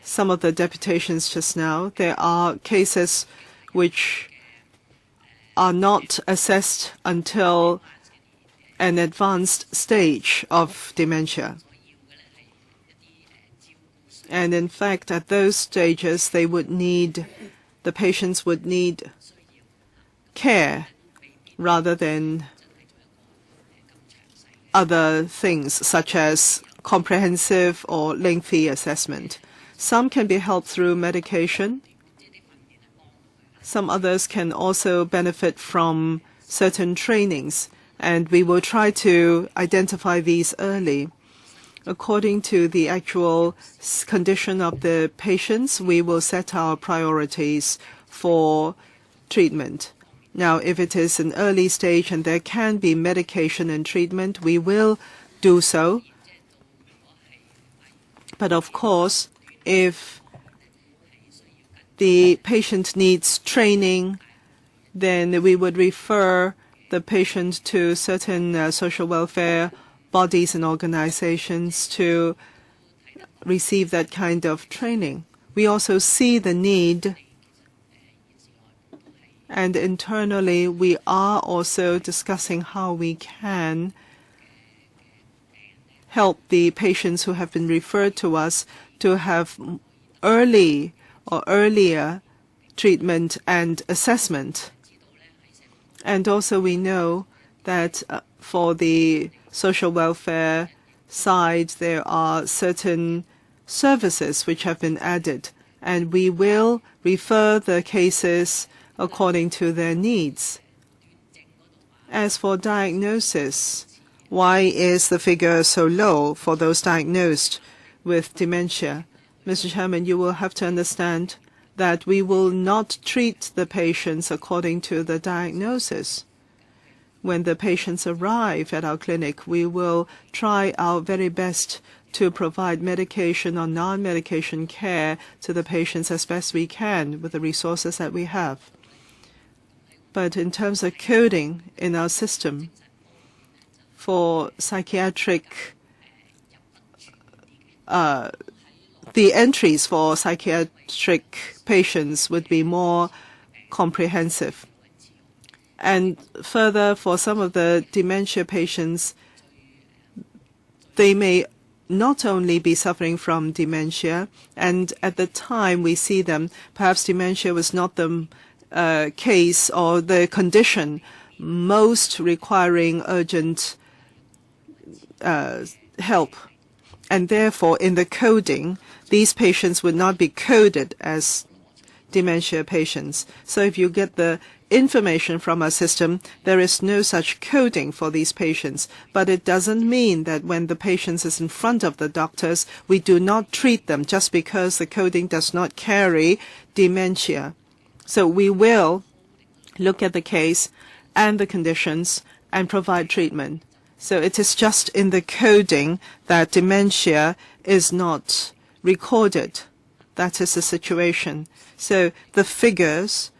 some of the deputations just now, there are cases which are not assessed until an advanced stage of dementia. And in fact, at those stages, the patients would need care rather than other things such as comprehensive or lengthy assessment. Some can be helped through medication, some others can also benefit from certain trainings, and we will try to identify these early. According to the actual condition of the patients, we will set our priorities for treatment. Now, if it is an early stage and there can be medication and treatment, we will do so. But of course, if the patient needs training, then we would refer the patient to certain social welfare bodies and organizations to receive that kind of training. We also see the need, and internally we are also discussing how we can help the patients who have been referred to us to have early or earlier treatment and assessment. And also we know that for the social welfare side, there are certain services which have been added, and we will refer the cases according to their needs. As for diagnosis, why is the figure so low for those diagnosed with dementia? Mr. Chairman, you will have to understand that we will not treat the patients according to the diagnosis. When the patients arrive at our clinic, we will try our very best to provide medication or non-medication care to the patients as best we can with the resources that we have. But in terms of coding in our system, for psychiatric, the entries for psychiatric patients would be more comprehensive. And further, for some of the dementia patients, they may not only be suffering from dementia, and at the time we see them, perhaps dementia was not the case or the condition most requiring urgent help. And therefore, in the coding, these patients would not be coded as dementia patients. So if you get the information from our system, there is no such coding for these patients. But it doesn't mean that when the patient is in front of the doctors, we do not treat them just because the coding does not carry dementia. So we will look at the case and the conditions and provide treatment. So it is just in the coding that dementia is not recorded. That is the situation. So the figures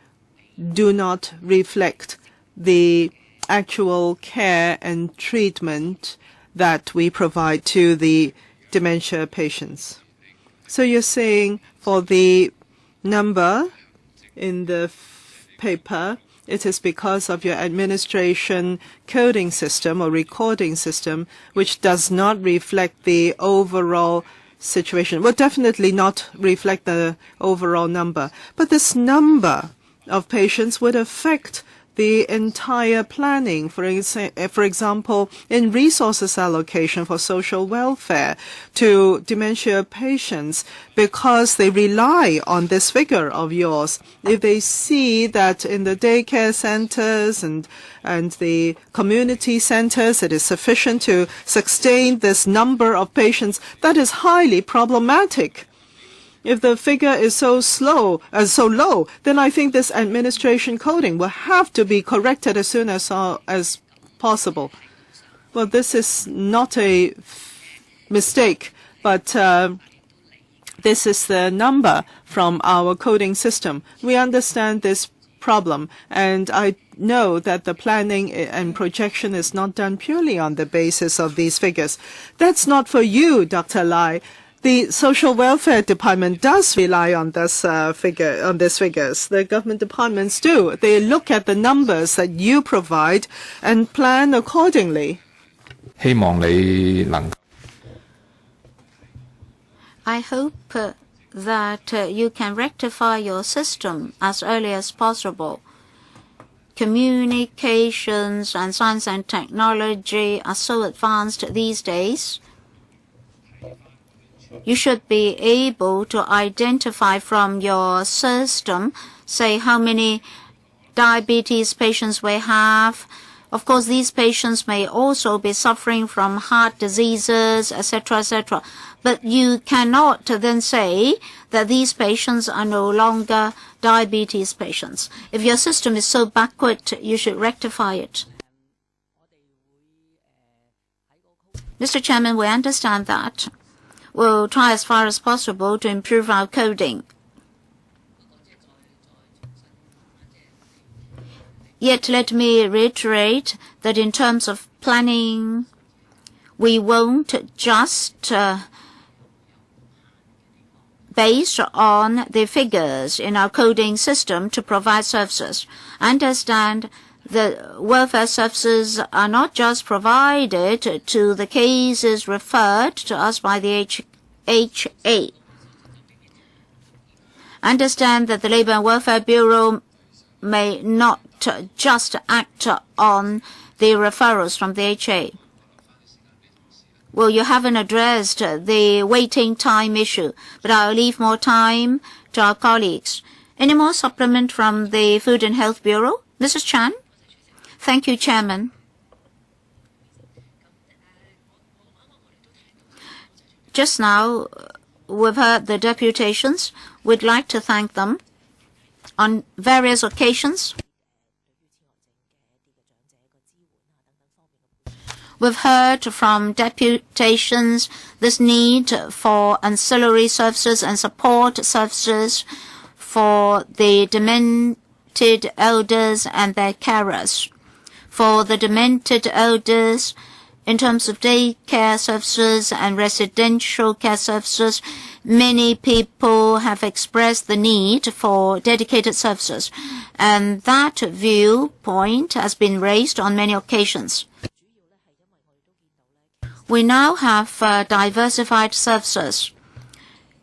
do not reflect the actual care and treatment that we provide to the dementia patients. So you're saying for the number in the paper, it is because of your administration coding system or recording system, which does not reflect the overall situation. Will definitely not reflect the overall number. But this number of patients would affect the entire planning, for example, in resources allocation for social welfare to dementia patients, because they rely on this figure of yours. If they see that in the daycare centers and the community centers it is sufficient to sustain this number of patients, that is highly problematic. If the figure is so low, then I think this administration coding will have to be corrected as soon as possible. Well, this is not a mistake, but this is the number from our coding system. We understand this problem, and I know that the planning and projection is not done purely on the basis of these figures. That's not for you, Dr. Lai. The Social Welfare Department does rely on this on these figures. The government departments do. They look at the numbers that you provide and plan accordingly. 希望你能 I hope that you can rectify your system as early as possible. Communications and science and technology are so advanced these days. you should be able to identify from your system, say how many diabetes patients we have. Of course, these patients may also be suffering from heart diseases, etc., etc. But you cannot then say that these patients are no longer diabetes patients. If your system is so backward, you should rectify it. Mr. Chairman, we understand that. We'll try as far as possible to improve our coding. Yet let me reiterate that in terms of planning, we won't just base on the figures in our coding system to provide services. Understand the welfare services are not just provided to the cases referred to us by the HA. Understand that the Labour and Welfare Bureau may not just act on the referrals from the HA. Well, you haven't addressed the waiting time issue, but I'll leave more time to our colleagues. Any more supplement from the Food and Health Bureau? Mrs. Chan? Thank you, Chairman. Just now, we've heard the deputations. We'd like to thank them on various occasions. We've heard from deputations this need for ancillary services and support services for the demented elders and their carers. For the demented elders, in terms of daycare services and residential care services, many people have expressed the need for dedicated services, and that viewpoint has been raised on many occasions. We now have diversified services.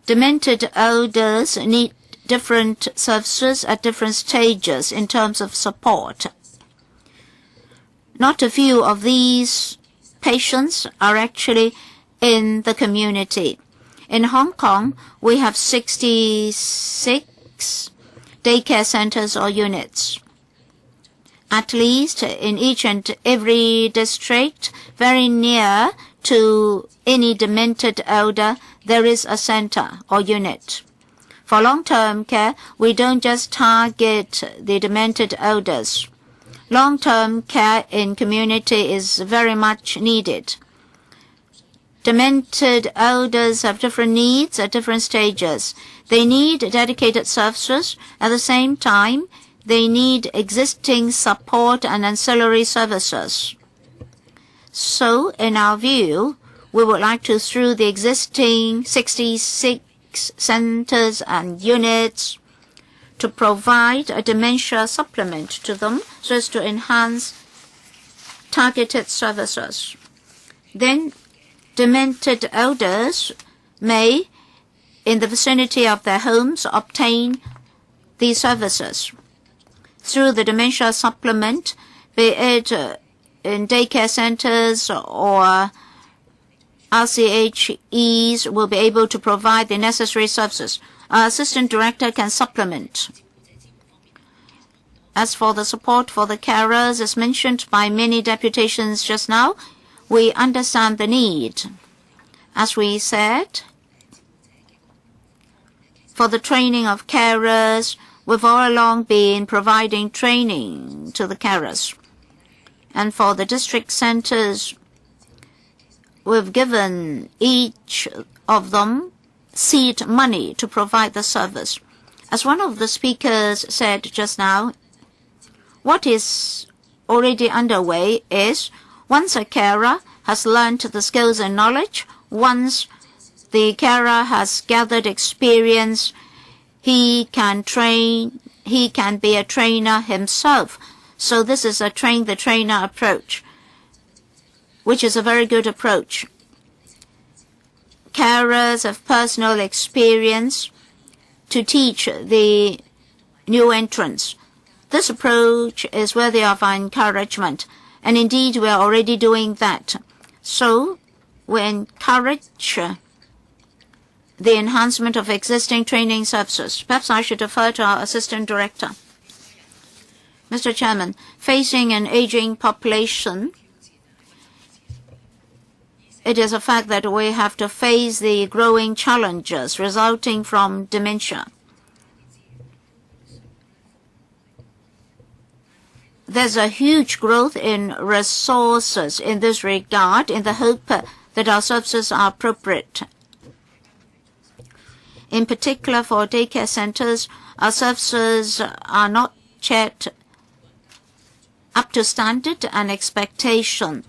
Demented elders need different services at different stages in terms of support. Not a few of these patients are actually in the community. In Hong Kong, we have 66 daycare centers or units. At least in each and every district, very near to any demented elder, there is a center or unit. For long-term care, we don't just target the demented elders. Long-term care in community is very much needed. Demented elders have different needs at different stages. They need dedicated services. At the same time, they need existing support and ancillary services. So, in our view, we would like to, through the existing 66 centers and units, to provide a dementia supplement to them so as to enhance targeted services. Then, demented elders may, in the vicinity of their homes, obtain these services. Through the dementia supplement, be it in daycare centers or RCHEs, will be able to provide the necessary services. Our assistant director can supplement. As for the support for the carers, as mentioned by many deputations just now, we understand the need. As we said, for the training of carers, we've all along been providing training to the carers. And for the district centers, we've given each of them seed money to provide the service. As one of the speakers said just now, what is already underway is once a carer has learned the skills and knowledge, once the carer has gathered experience, he can be a trainer himself. So this is a train-the-trainer approach, which is a very good approach. Carers have personal experience to teach the new entrants. This approach is worthy of our encouragement, and indeed we are already doing that. So we encourage the enhancement of existing training services. Perhaps I should defer to our Assistant Director. Mr. Chairman, facing an aging population, it is a fact that we have to face the growing challenges resulting from dementia. There's a huge growth in resources in this regard in the hope that our services are appropriate. In particular, for daycare centers, our services are not yet up to standard and expectation.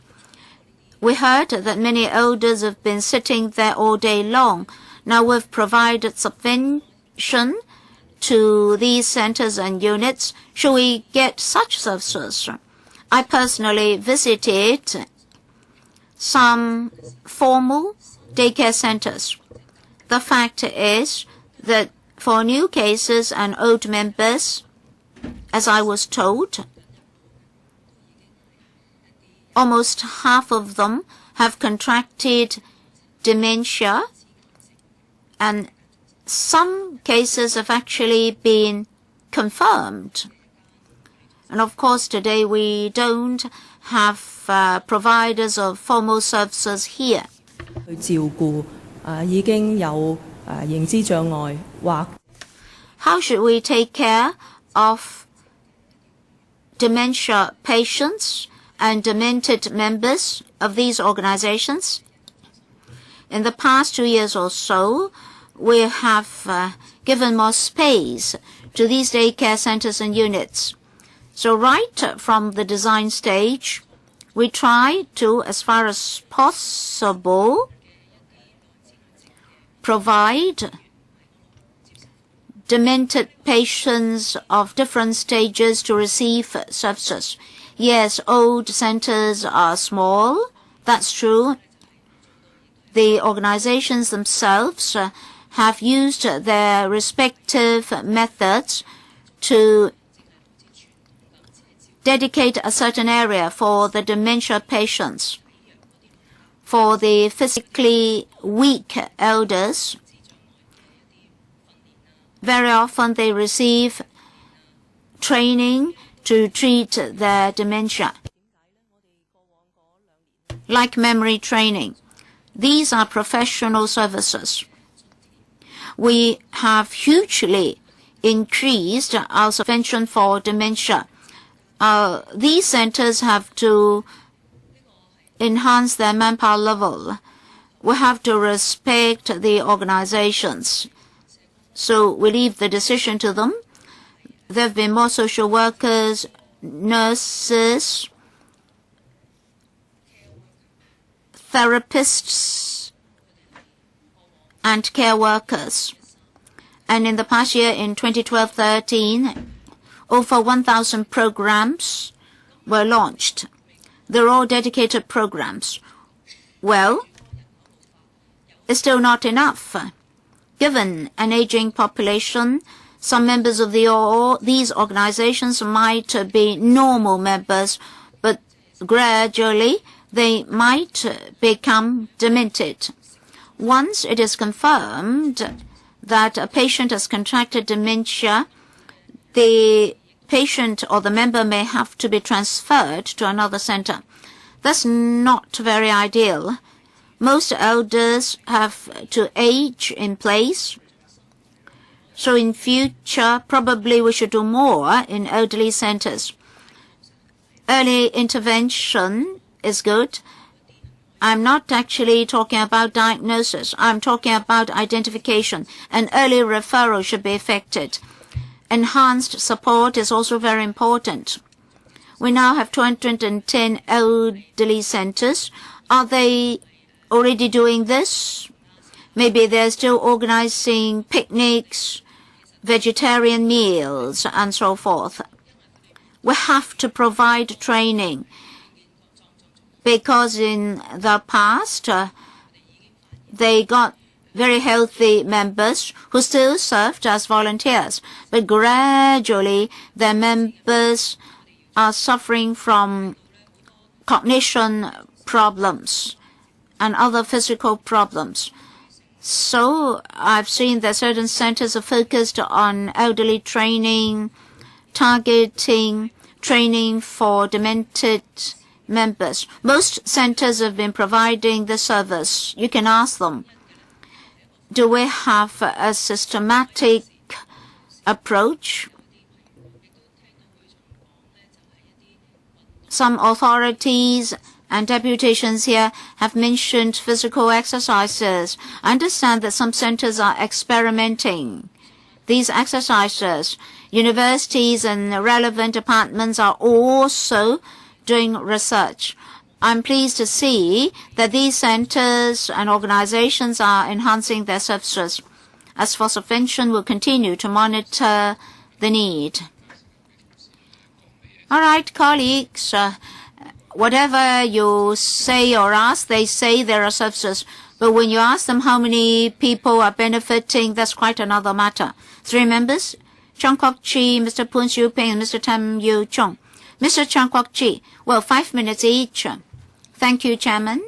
We heard that many elders have been sitting there all day long. Now we've provided subvention to these centers and units. Should we get such services? I personally visited some formal daycare centers. The fact is that for new cases and old members, as I was told, almost half of them have contracted dementia, and some cases have actually been confirmed. And of course, today we don't have providers of formal services here. How should we take care of dementia patients and demented members of these organizations? In the past 2 years or so, we have given more space to these daycare centers and units. So right from the design stage, we try to, as far as possible, provide demented patients of different stages to receive services. Yes, old centers are small. That's true. The organizations themselves have used their respective methods to dedicate a certain area for the dementia patients. For the physically weak elders, very often they receive training to treat their dementia, like memory training. These are professional services. We have hugely increased our subvention for dementia. These centers have to enhance their manpower level. We have to respect the organizations. So we leave the decision to them. There have been more social workers, nurses, therapists, and care workers. And in the past year, in 2012-13, over 1,000 programs were launched. They're all dedicated programs. Well, it's still not enough. Given an aging population, some members of these organizations might be normal members, but gradually they might become demented. Once it is confirmed that a patient has contracted dementia, the patient or the member may have to be transferred to another center. That's not very ideal. Most elders have to age in place. So in future, probably we should do more in elderly centers. Early intervention is good. I'm not actually talking about diagnosis. I'm talking about identification. An early referral should be effected. Enhanced support is also very important. We now have 210 elderly centers. Are they already doing this? Maybe they're still organizing picnics, vegetarian meals, and so forth. We have to provide training because in the past, they got very healthy members who still served as volunteers, but gradually their members are suffering from cognition problems and other physical problems. So I've seen that certain centers are focused on elderly training, targeting training for demented members. Most centers have been providing the service. You can ask them, do we have a systematic approach? Some authorities and deputations here have mentioned physical exercises. I understand that some centers are experimenting these exercises. Universities and relevant departments are also doing research. I'm pleased to see that these centers and organizations are enhancing their services. As for subvention, we'll continue to monitor the need. All right, colleagues, whatever you say or ask, they say there are services. But when you ask them how many people are benefiting, that's quite another matter. 3 members, Chang Kwok-chi, Mr. Poon Siu-ping, and Mr. Tam Yu-chung. Mr. Chang Kwok-chi, well, 5 minutes each. Thank you, Chairman.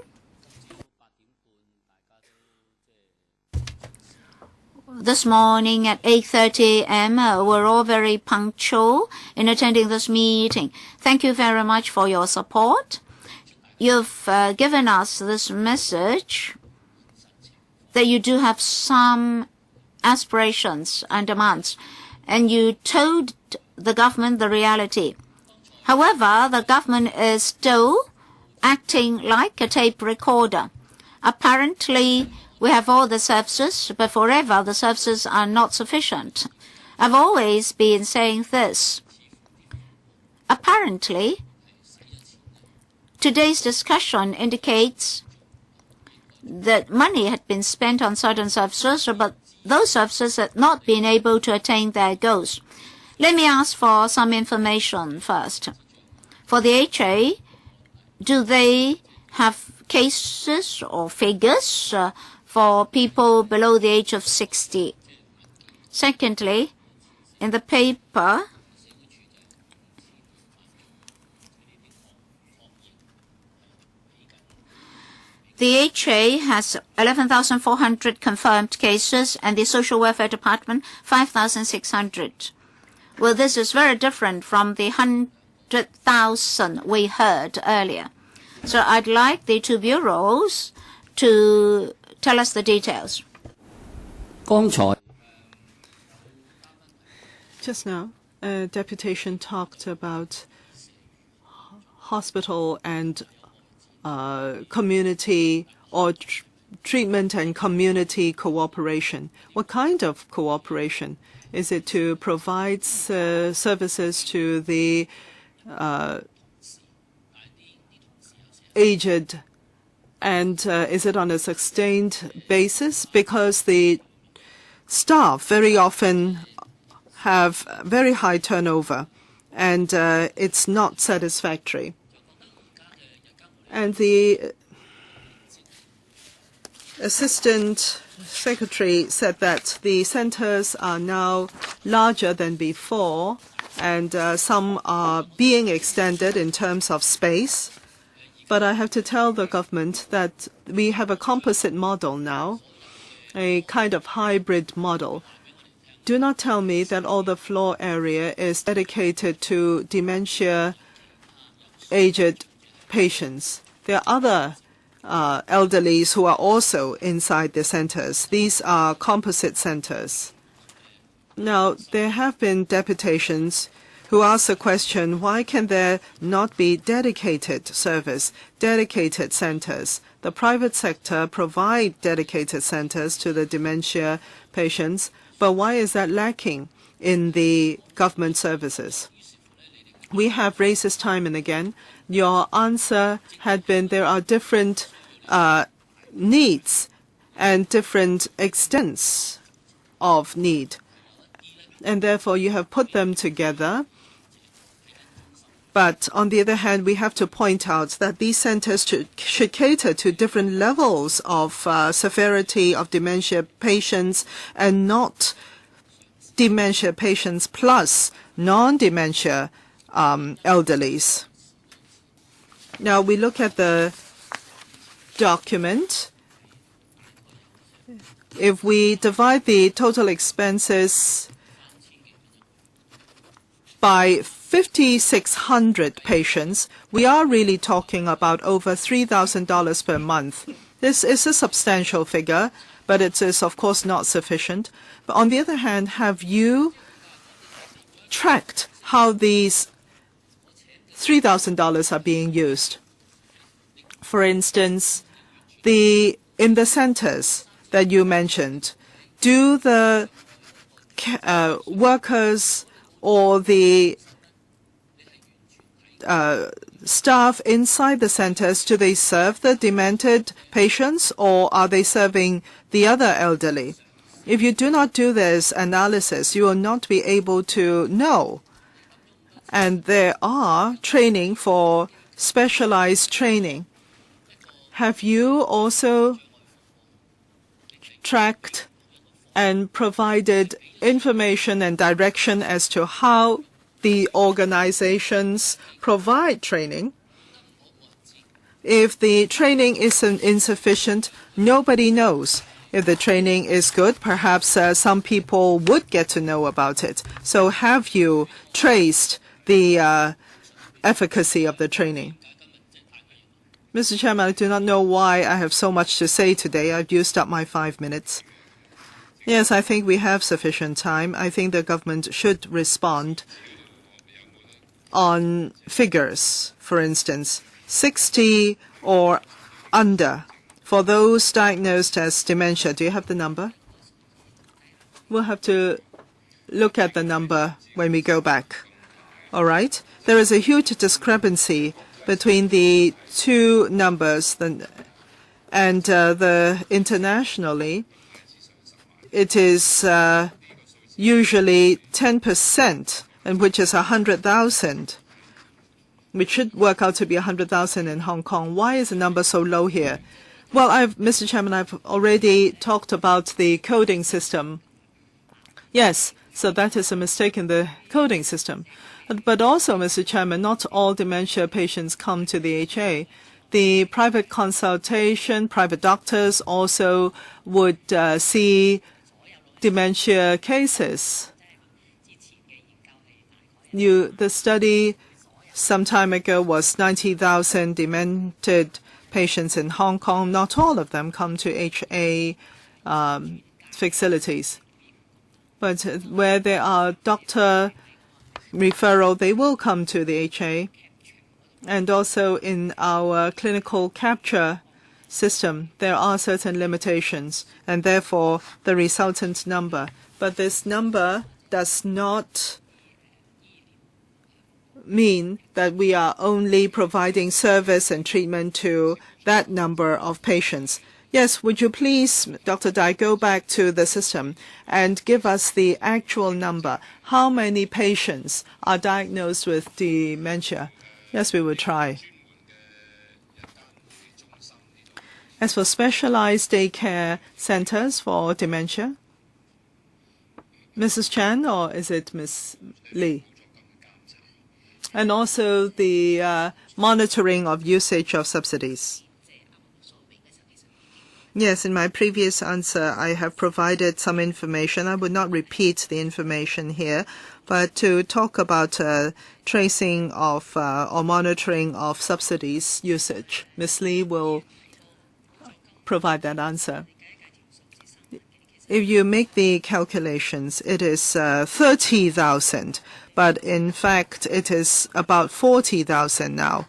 This morning at 8:30 a.m., we're all very punctual in attending this meeting. Thank you very much for your support. You've given us this message that you do have some aspirations and demands, and you told the government the reality. However, the government is still acting like a tape recorder. Apparently, we have all the services, but forever the services are not sufficient. I've always been saying this. Apparently, today's discussion indicates that money had been spent on certain services, but those services had not been able to attain their goals. Let me ask for some information first. For the HA, do they have cases or figures for people below the age of 60? Secondly, in the paper, the HA has 11,400 confirmed cases and the Social Welfare Department 5,600. Well, this is very different from the 100,000 we heard earlier. So I'd like the two bureaus to tell us the details. Just now, a deputation talked about hospital and community or treatment and community cooperation. What kind of cooperation? Is it to provide services to the aged, and is it on a sustained basis? Because the staff very often have very high turnover, and it's not satisfactory. And the Assistant Secretary said that the centers are now larger than before, and some are being extended in terms of space. But I have to tell the government that we have a composite model now, a kind of hybrid model. Do not tell me that all the floor area is dedicated to dementia aged patients. There are other elderlies who are also inside the centers. These are composite centers. Now, there have been deputations who ask the question, why can there not be dedicated service, dedicated centers? The private sector provide dedicated centers to the dementia patients, but why is that lacking in the government services? We have raised this time and again. Your answer had been there are different needs and different extents of need, and therefore you have put them together. But on the other hand, we have to point out that these centers should cater to different levels of severity of dementia patients, and not dementia patients plus non-dementia elderlies. Now we look at the document. if we divide the total expenses by 5,600 patients, we are really talking about over $3,000 per month. This is a substantial figure, but it is, of course, not sufficient. But on the other hand, have you tracked how these $3,000 are being used? For instance, in the centers that you mentioned, do the workers or the staff inside the centers, do they serve the demented patients or are they serving the other elderly? If you do not do this analysis, you will not be able to know. And there are training for specialized training. Have you also tracked and provided information and direction as to how the organizations provide training? If the training isn't insufficient, nobody knows. If the training is good, perhaps some people would get to know about it. So have you traced the efficacy of the training? Mr. Chairman, I do not know why I have so much to say today. I've used up my 5 minutes. Yes, I think we have sufficient time. I think the government should respond on figures, for instance, 60 or under. For those diagnosed as dementia, do you have the number? We'll have to look at the number when we go back. All right? There is a huge discrepancy between the two numbers, and internationally, it is usually 10%, and which is 100,000, which should work out to be 100,000 in Hong Kong. Why is the number so low here? Well, Mr. Chairman, I've already talked about the coding system. Yes, so that is a mistake in the coding system. But also, Mr. Chairman, not all dementia patients come to the HA. The private consultation, private doctors also would see dementia cases. The study some time ago was 90,000 demented patients in Hong Kong. Not all of them come to HA facilities. But where there are doctor referral, they will come to the HA. And also in our clinical capture system, there are certain limitations, and therefore the resultant number. But this number does not mean that we are only providing service and treatment to that number of patients. Yes, would you please, Dr. Dai, go back to the system and give us the actual number. How many patients are diagnosed with dementia? Yes, we will try. As for specialized daycare centers for dementia, Mrs. Chan, or is it Ms. Lee? And also the monitoring of usage of subsidies. Yes, in my previous answer, I have provided some information. I would not repeat the information here, but to talk about tracing of or monitoring of subsidies usage, Ms. Lee will provide that answer. If you make the calculations, it is 30,000, but in fact, it is about 40,000 now.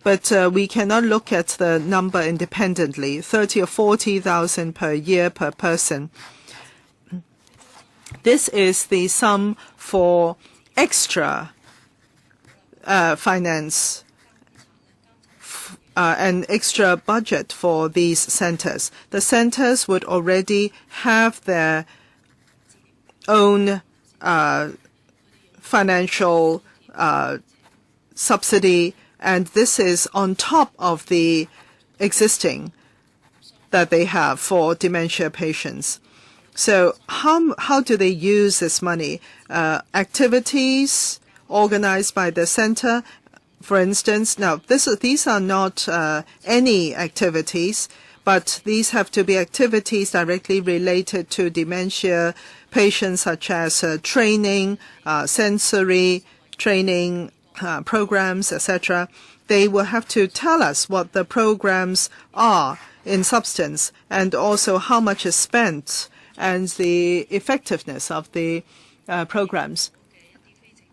But we cannot look at the number independently, 30 or 40,000 per year per person. This is the sum for extra finance and extra budget for these centers. The centers would already have their own financial subsidy, and this is on top of the existing that they have for dementia patients. So how do they use this money? Activities organized by the center, for instance. Now, these are not any activities. but these have to be activities directly related to dementia patients, such as training, sensory training programs, etc. They will have to tell us what the programs are in substance, and also how much is spent and the effectiveness of the programs.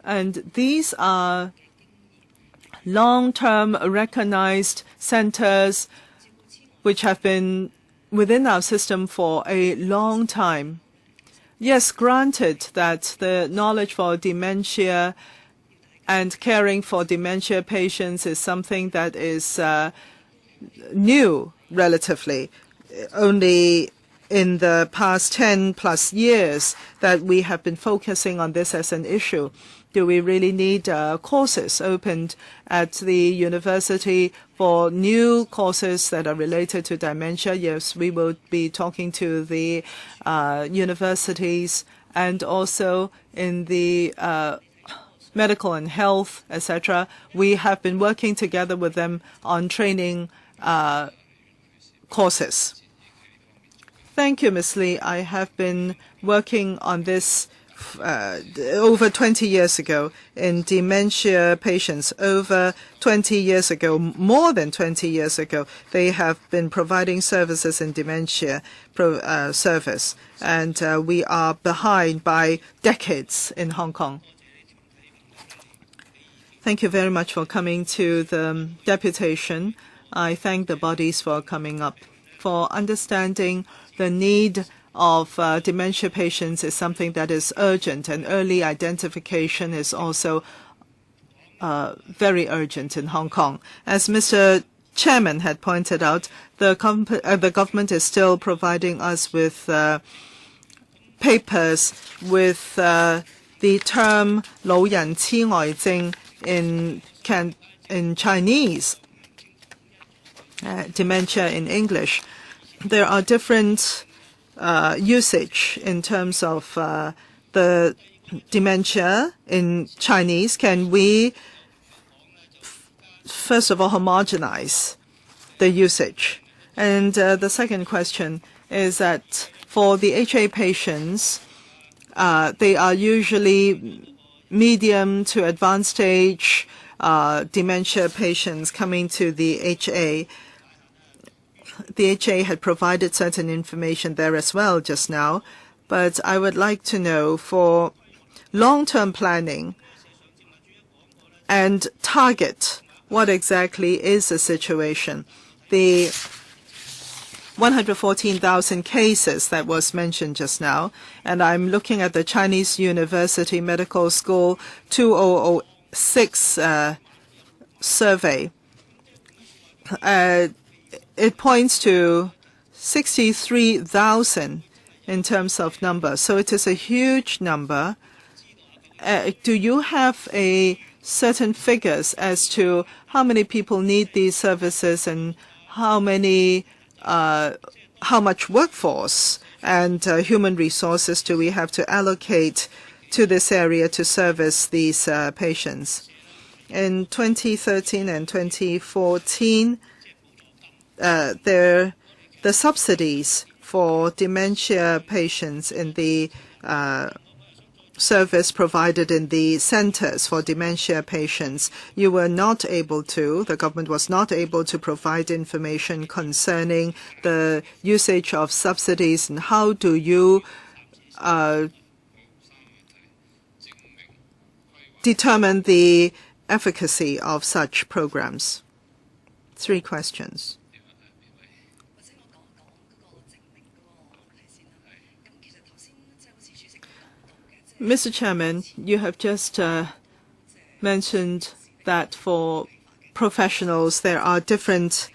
And these are long-term recognized centers which have been within our system for a long time. Yes, granted that the knowledge for dementia and caring for dementia patients is something that is new relatively. Only in the past 10+ years that we have been focusing on this as an issue. Do we really need courses opened at the university for new courses that are related to dementia? Yes, we will be talking to the universities, and also in the medical and health, etc. We have been working together with them on training courses. Thank you, Ms. Lee. I have been working on this over 20 years ago in dementia patients. Over 20 years ago, more than 20 years ago, they have been providing services in dementia service, and we are behind by decades in Hong Kong. Thank you very much for coming to the deputation. I thank the bodies for coming up. For understanding the need of dementia patients is something that is urgent, and early identification is also very urgent in Hong Kong. As Mr. Chairman had pointed out, the government is still providing us with papers with the term 老人痴呆症 in Chinese, dementia in English. There are different usage in terms of the dementia in Chinese. Can we first of all homogenize the usage? And the second question is that for the HA patients, they are usually medium to advanced stage dementia patients coming to the HA. The HA had provided certain information there as well just now, but I would like to know, for long-term planning and target, what exactly is the situation? The 114,000 cases that was mentioned just now, and I'm looking at the Chinese University Medical School 2006 survey. It points to 63,000 in terms of number, so it is a huge number. Do you have a certain figures as to how many people need these services, and how much workforce and human resources do we have to allocate to this area to service these patients? In 2013 and 2014, the subsidies for dementia patients in the service provided in the centers for dementia patients, you were not able to, the government was not able to provide information concerning the usage of subsidies, and how do you determine the efficacy of such programs? 3 questions. Mr. Chairman, you have just mentioned that for professionals there are different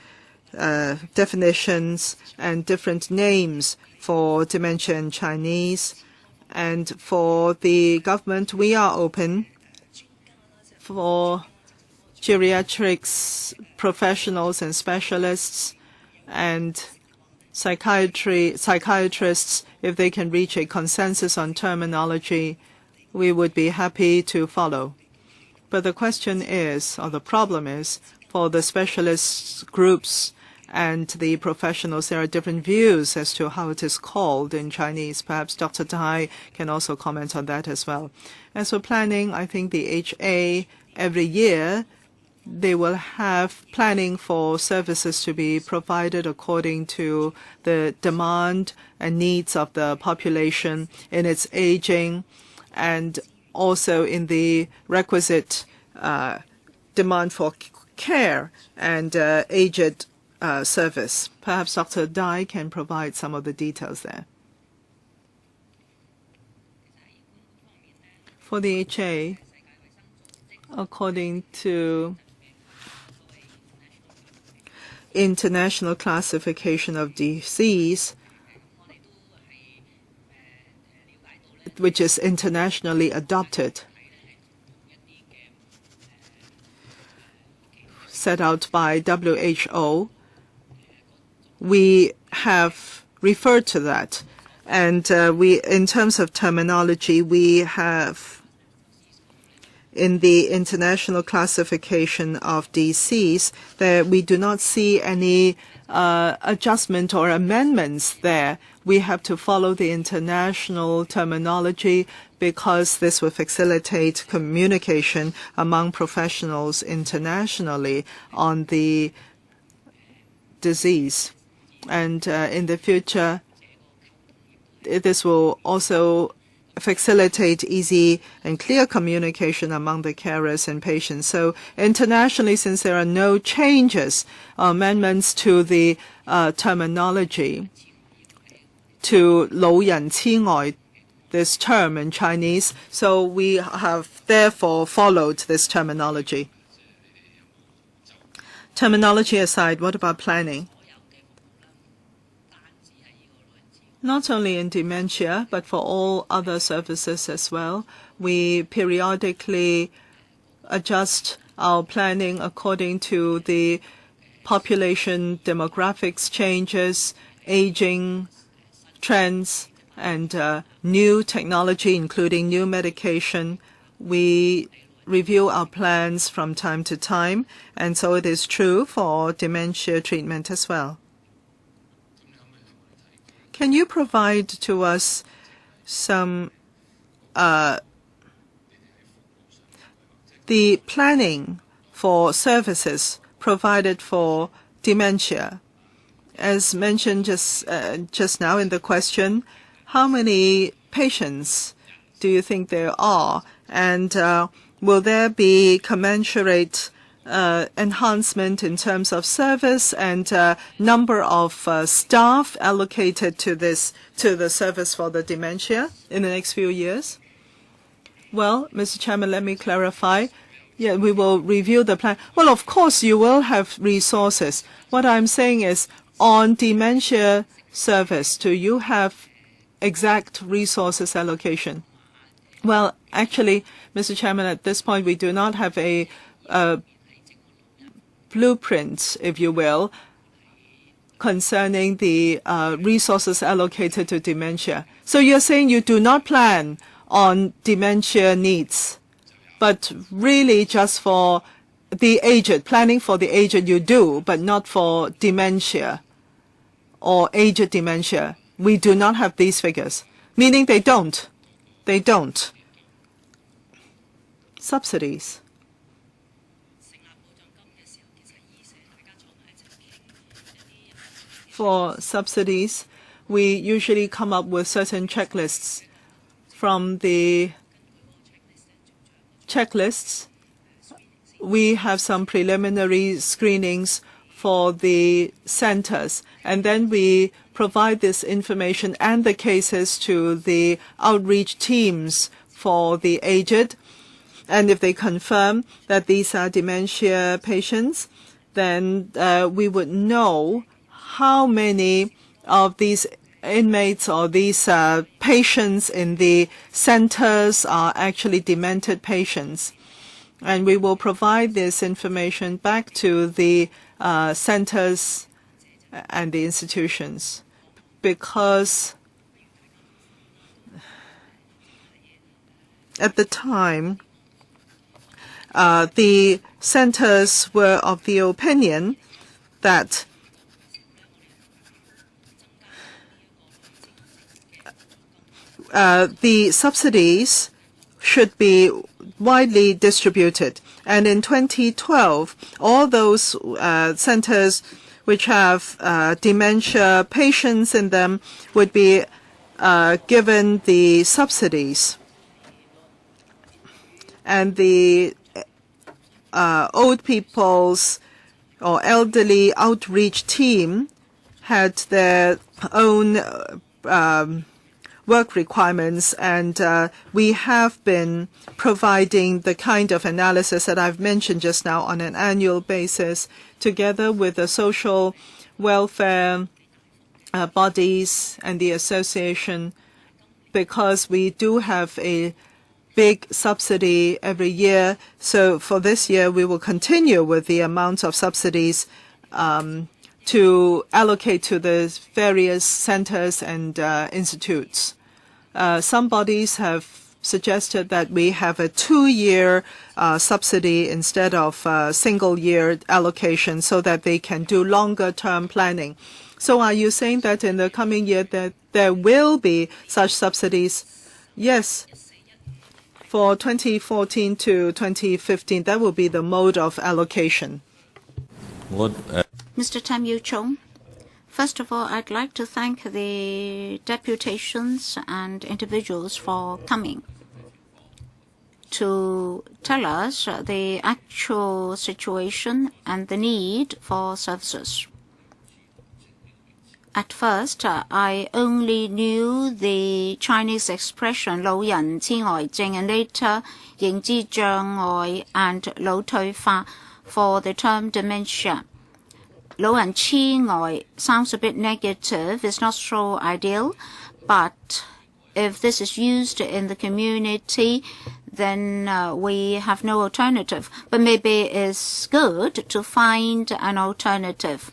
definitions and different names for dementia in Chinese. And for the government, we are open for geriatrics professionals and specialists and psychiatrists. If they can reach a consensus on terminology, we would be happy to follow. But the question is, or the problem is, for the specialist groups and the professionals, there are different views as to how it is called in Chinese. Perhaps Dr. Tai can also comment on that as well. As for planning, I think the HA every year, they will have planning for services to be provided according to the demand and needs of the population in its aging and also in the requisite demand for care and aged service. Perhaps Dr. Dai can provide some of the details there. For the HA, according to International Classification of Disease, which is internationally adopted, set out by WHO, we have referred to that. And in terms of terminology, we have in the International Classification of Disease that we do not see any adjustment or amendments there. We have to follow the international terminology because this will facilitate communication among professionals internationally on the disease. And in the future, this will also facilitate easy and clear communication among the carers and patients. So internationally, since there are no changes or amendments to the terminology, to 老人痴呆, this term in Chinese, so we have therefore followed this terminology. Terminology aside, what about planning? Not only in dementia, but for all other services as well, we periodically adjust our planning according to the population demographics changes, aging trends, and new technology, including new medication. We review our plans from time to time, and so it is true for dementia treatment as well. Can you provide to us some the planning for services provided for dementia? As mentioned just now in the question, how many patients do you think there are? And will there be commensurate enhancement in terms of service and number of staff allocated to the service for the dementia in the next few years? Well, Mr. Chairman, let me clarify. Yeah, we will review the plan. Well, of course, you will have resources. What I'm saying is, on dementia service, do you have exact resources allocation? Well, actually, Mr. Chairman, at this point, we do not have a blueprint, if you will, concerning the resources allocated to dementia. So you're saying you do not plan on dementia needs, but really just for the aged, planning for the aged you do, but not for dementia or aged dementia. We do not have these figures, meaning they don't. They don't. Subsidies. For subsidies, we usually come up with certain checklists. From the checklists, we have some preliminary screenings for the centers, and then we provide this information and the cases to the outreach teams for the aged. And if they confirm that these are dementia patients, then we would know how many of these inmates or these patients in the centers are actually demented patients. And we will provide this information back to the centers and the institutions, because at the time, the centers were of the opinion that the subsidies should be widely distributed. And in 2012, all those centers which have dementia patients in them would be given the subsidies. And the old people's or elderly outreach team had their own work requirements, and we have been providing the kind of analysis that I've mentioned just now on an annual basis, together with the social welfare bodies and the association, because we do have a big subsidy every year. So for this year, we will continue with the amount of subsidies to allocate to the various centers and institutes. Some bodies have suggested that we have a 2-year subsidy instead of single-year allocation so that they can do longer-term planning. So are you saying that in the coming year that there will be such subsidies? Yes. For 2014 to 2015, that will be the mode of allocation. Mr. Tam Yu Chung, first of all, I'd like to thank the deputations and individuals for coming to tell us the actual situation and the need for services. At first, I only knew the Chinese expression 老人痴呆症 and later 認知障礙 and 腦退化 for the term dementia. 老人痴呆 sounds a bit negative, it's not so ideal, but if this is used in the community, then we have no alternative. But maybe it's good to find an alternative.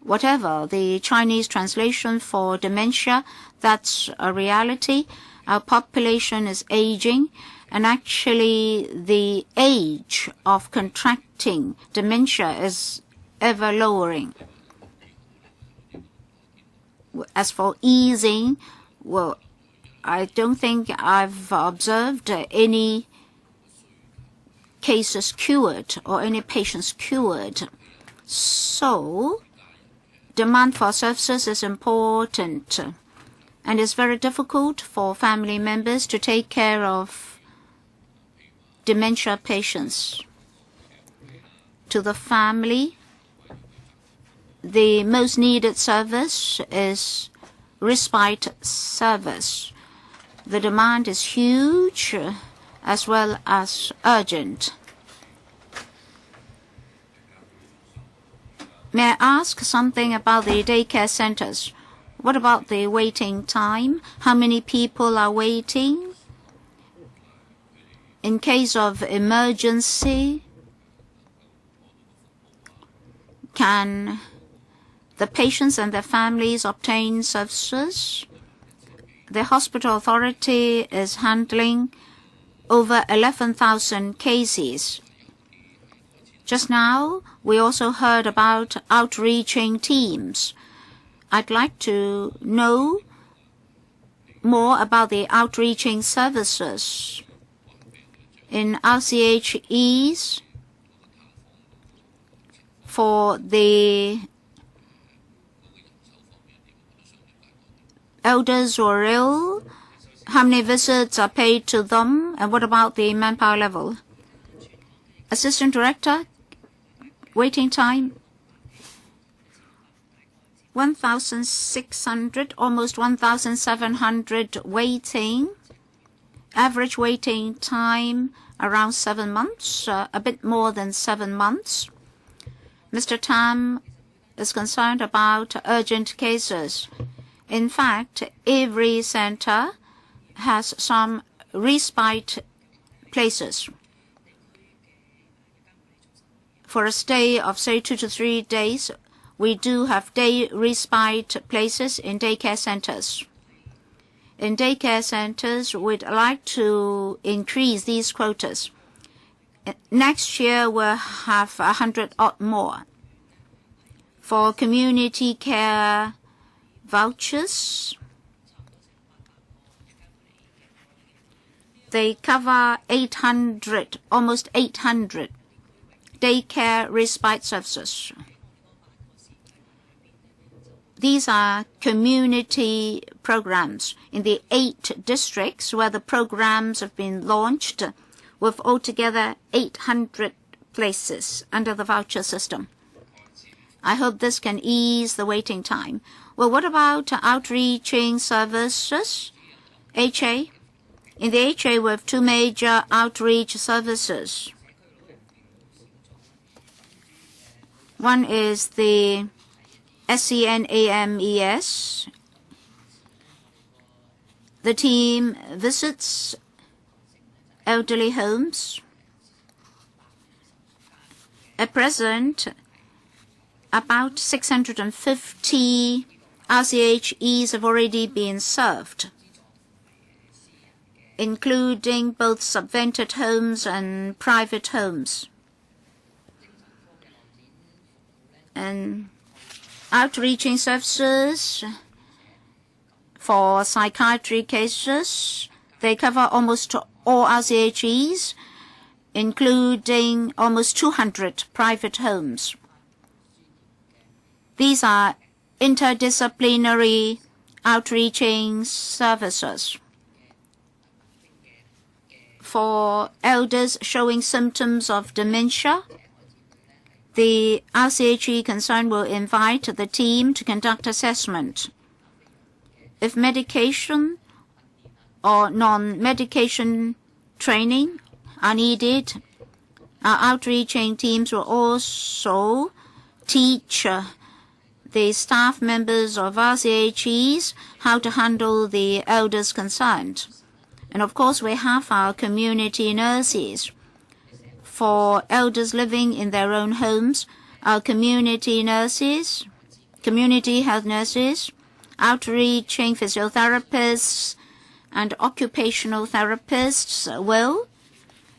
Whatever the Chinese translation for dementia, that's a reality. Our population is aging, and actually the age of contracting dementia is ever lowering. As for easing, well, I don't think I've observed any cases cured or any patients cured. So demand for services is important, and it's very difficult for family members to take care of dementia patients. To the family, the most needed service is respite service. The demand is huge as well as urgent. May I ask something about the daycare centers? What about the waiting time? How many people are waiting? In case of emergency, can the patients and their families obtain services? The hospital authority is handling over 11,000 cases. Just now, we also heard about outreaching teams. I'd like to know more about the outreaching services. In RCHEs, for the elders who are ill, how many visits are paid to them, and what about the manpower level? Assistant Director, waiting time 1,600, almost 1,700 waiting. Average waiting time around 7 months, a bit more than 7 months. Mr. Tam is concerned about urgent cases. In fact, every center has some respite places. For a stay of, say, 2 to 3 days, we do have day respite places in daycare centers. In daycare centers, we'd like to increase these quotas. Next year, we'll have 100 odd more. For community care vouchers, They cover 800, almost 800 daycare respite services. These are community programs in the 8 districts where the programs have been launched, with altogether 800 places under the voucher system. I hope this can ease the waiting time. Well, what about outreaching services? HA? In the HA, we have 2 major outreach services. One is the SCNAMES. The team visits elderly homes. At present, about 650 RCHEs have already been served, including both subvented homes and private homes. And outreaching services for psychiatry cases, they cover almost all RCHEs, including almost 200 private homes. These are interdisciplinary outreaching services. For elders showing symptoms of dementia, the RCHE concerned will invite the team to conduct assessment. If medication or non-medication training are needed, our outreaching teams will also teach the staff members of RCHEs how to handle the elders concerned. And of course, we have our community nurses. For elders living in their own homes, our community nurses, community health nurses, outreaching physiotherapists, and occupational therapists will,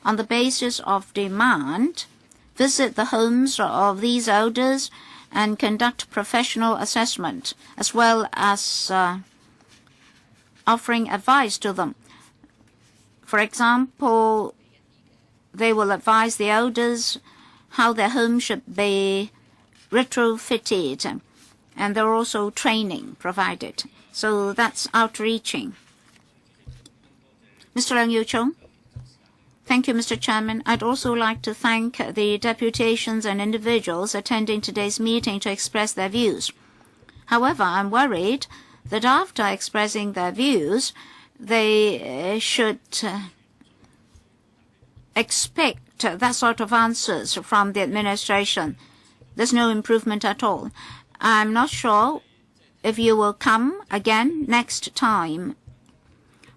on the basis of demand, visit the homes of these elders and conduct professional assessment, as well as offering advice to them. For example, they will advise the elders how their home should be retrofitted, and there are also training provided. So that's outreaching. Mr. Leung Yiu-chung. Thank you, Mr. Chairman. I'd also like to thank the deputations and individuals attending today's meeting to express their views. However, I'm worried that after expressing their views, they should expect that sort of answers from the administration. There's no improvement at all. I'm not sure if you will come again next time.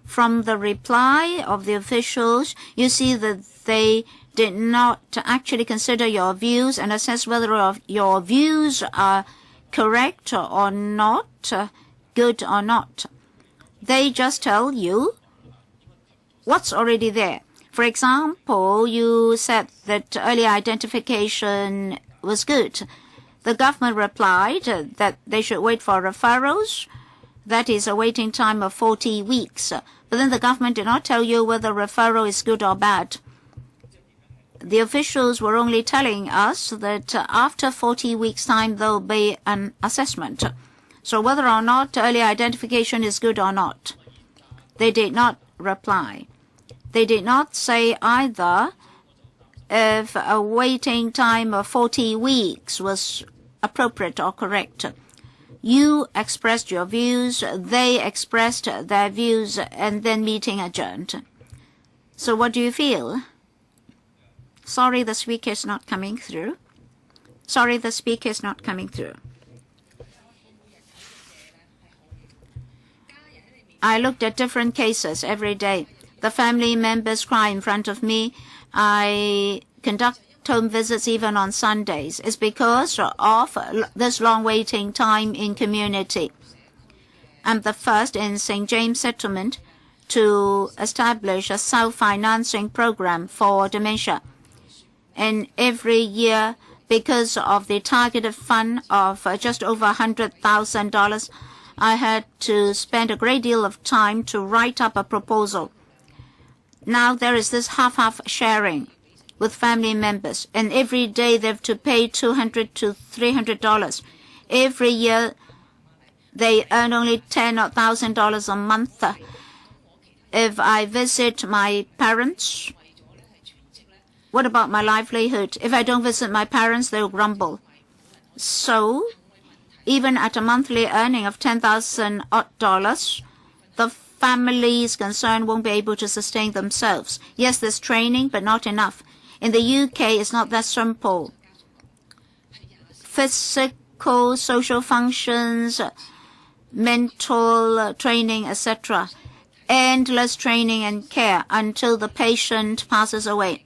From the reply of the officials, you see that they did not actually consider your views and assess whether your views are correct or not, good or not. They just tell you what's already there. For example, you said that early identification was good. The government replied that they should wait for referrals. That is a waiting time of 40 weeks. But then the government did not tell you whether referral is good or bad. The officials were only telling us that after 40 weeks' time there will be an assessment. So whether or not early identification is good or not, they did not reply. They did not say either if a waiting time of 40 weeks was appropriate or correct. You expressed your views, they expressed their views, and then meeting adjourned. So what do you feel? Sorry, the speaker is not coming through. Sorry, the speaker is not coming through. I looked at different cases every day. The family members cry in front of me. I conduct home visits even on Sundays. It's because of this long waiting time in community. I'm the first in St. James Settlement to establish a self-financing program for dementia. And every year, because of the targeted fund of just over $100,000, I had to spend a great deal of time to write up a proposal. now there is this half-half sharing with family members, and every day they have to pay $200 to $300. Every year they earn only $10,000 a month. If I visit my parents, what about my livelihood? If I don't visit my parents, they'll grumble. So even at a monthly earning of $10,000, the families concerned won't be able to sustain themselves. Yes, there's training, but not enough. In the UK, it's not that simple. Physical, social functions, mental training, etc. Endless training and care until the patient passes away.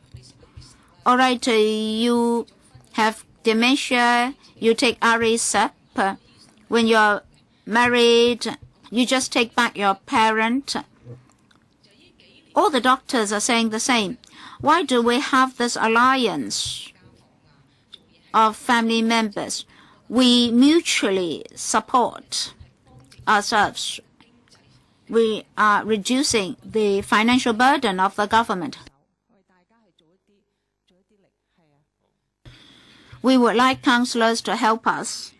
All right, you have dementia, you take RACEP. When you're married, you just take back your parent. All the doctors are saying the same. Why do we have this alliance of family members? We mutually support ourselves. We are reducing the financial burden of the government. We would like councillors to help us.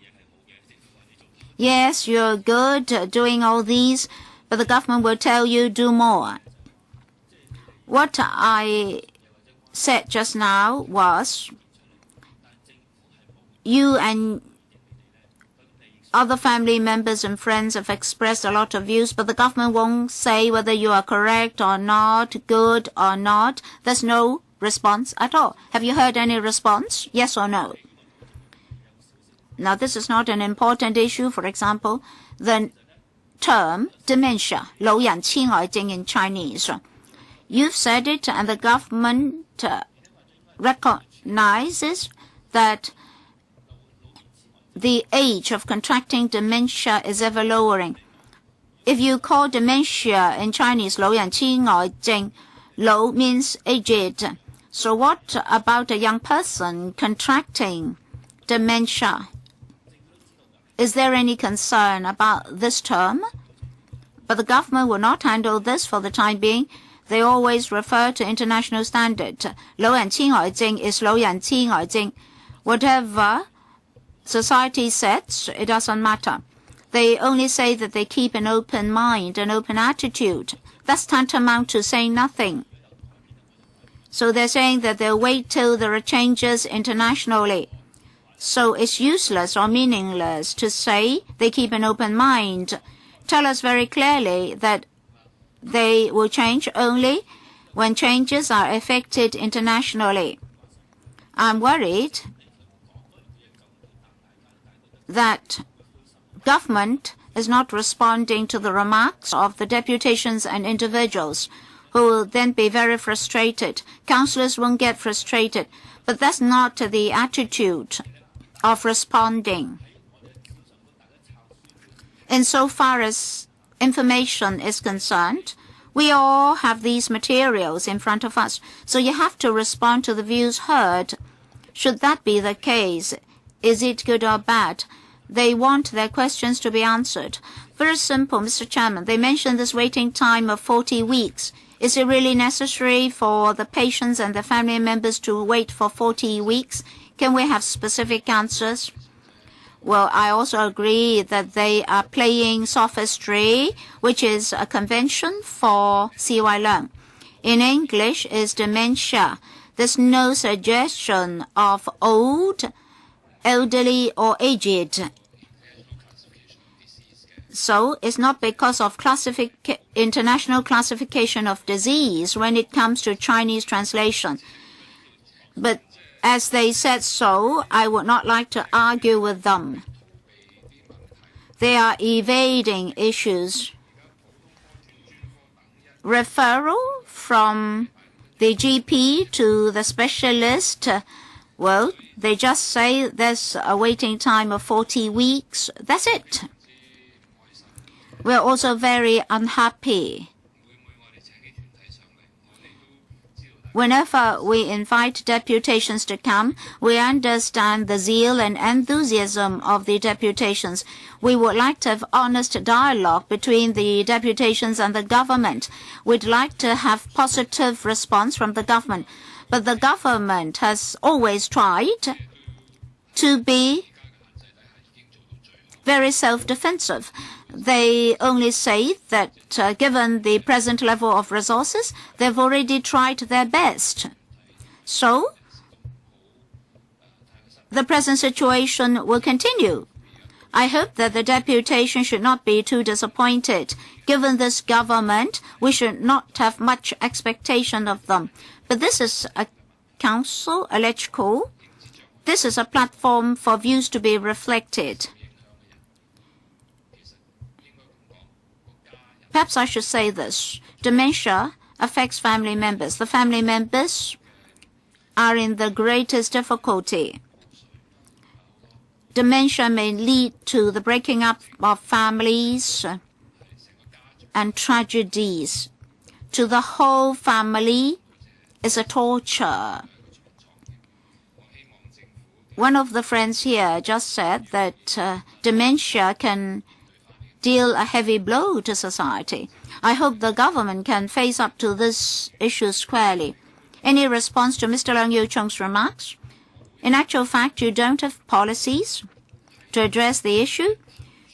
Yes, you're good doing all these, but the government will tell you do more. What I said just now was you and other family members and friends have expressed a lot of views, but the government won't say whether you are correct or not, good or not. There's no response at all. Have you heard any response? Yes or no? Now, this is not an important issue. For example, the term dementia, 老人痴呆症 in Chinese. You've said it, and the government recognizes that the age of contracting dementia is ever lowering. If you call dementia in Chinese 老人痴呆症, 老 means aged. So what about a young person contracting dementia? Is there any concern about this term? But the government will not handle this for the time being. They always refer to international standard. 老人痴呆症 is 老人痴呆症. Whatever society says, it doesn't matter. They only say that they keep an open mind, an open attitude. That's tantamount to saying nothing. So they're saying that they'll wait till there are changes internationally. So it's useless or meaningless to say they keep an open mind. Tell us very clearly that they will change only when changes are effected internationally. I'm worried that government is not responding to the remarks of the deputations and individuals who will then be very frustrated. Councillors won't get frustrated, but that's not the attitude of responding. Insofar as information is concerned, we all have these materials in front of us, so you have to respond to the views heard. Should that be the case, is it good or bad? They want their questions to be answered. Very simple, Mr. Chairman. They mentioned this waiting time of 40 weeks. Is it really necessary for the patients and the family members to wait for 40 weeks? Can we have specific answers? Well, I also agree that they are playing sophistry, which is a convention for CY Leung. In English, is dementia. There's no suggestion of old, elderly, or aged. So it's not because of international classification of disease when it comes to Chinese translation. But as they said so, I would not like to argue with them. They are evading issues. Referral from the GP to the specialist, well, they just say there's a waiting time of 40 weeks. That's it. We're also very unhappy. Whenever we invite deputations to come, we understand the zeal and enthusiasm of the deputations. We would like to have honest dialogue between the deputations and the government. We'd like to have positive response from the government. But the government has always tried to be very self-defensive. They only say that given the present level of resources, they've already tried their best. So, the present situation will continue. I hope that the deputation should not be too disappointed. Given this government, we should not have much expectation of them. But this is a council, a LegCo. This is a platform for views to be reflected. Perhaps I should say this. Dementia affects family members. The family members are in the greatest difficulty. Dementia may lead to the breaking up of families and tragedies. To the whole family is a torture. One of the friends here just said that dementia can deal a heavy blow to society. I hope the government can face up to this issue squarely. Any response to Mr. Leung Yiu-chung's remarks? In actual fact, you don't have policies to address the issue.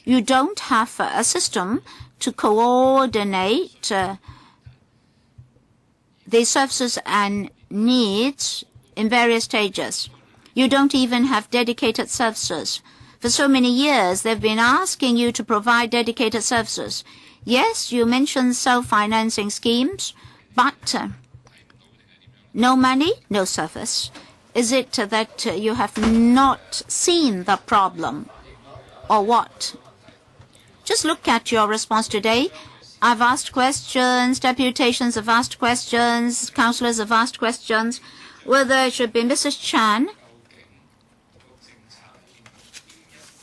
You don't have a system to coordinate the services and needs in various stages. You don't even have dedicated services. For so many years, they've been asking you to provide dedicated services. Yes, you mentioned self-financing schemes, but no money, no service. Is it that you have not seen the problem, or what? Just look at your response today. I've asked questions, deputations have asked questions, councillors have asked questions. Whether it should be Mrs. Chan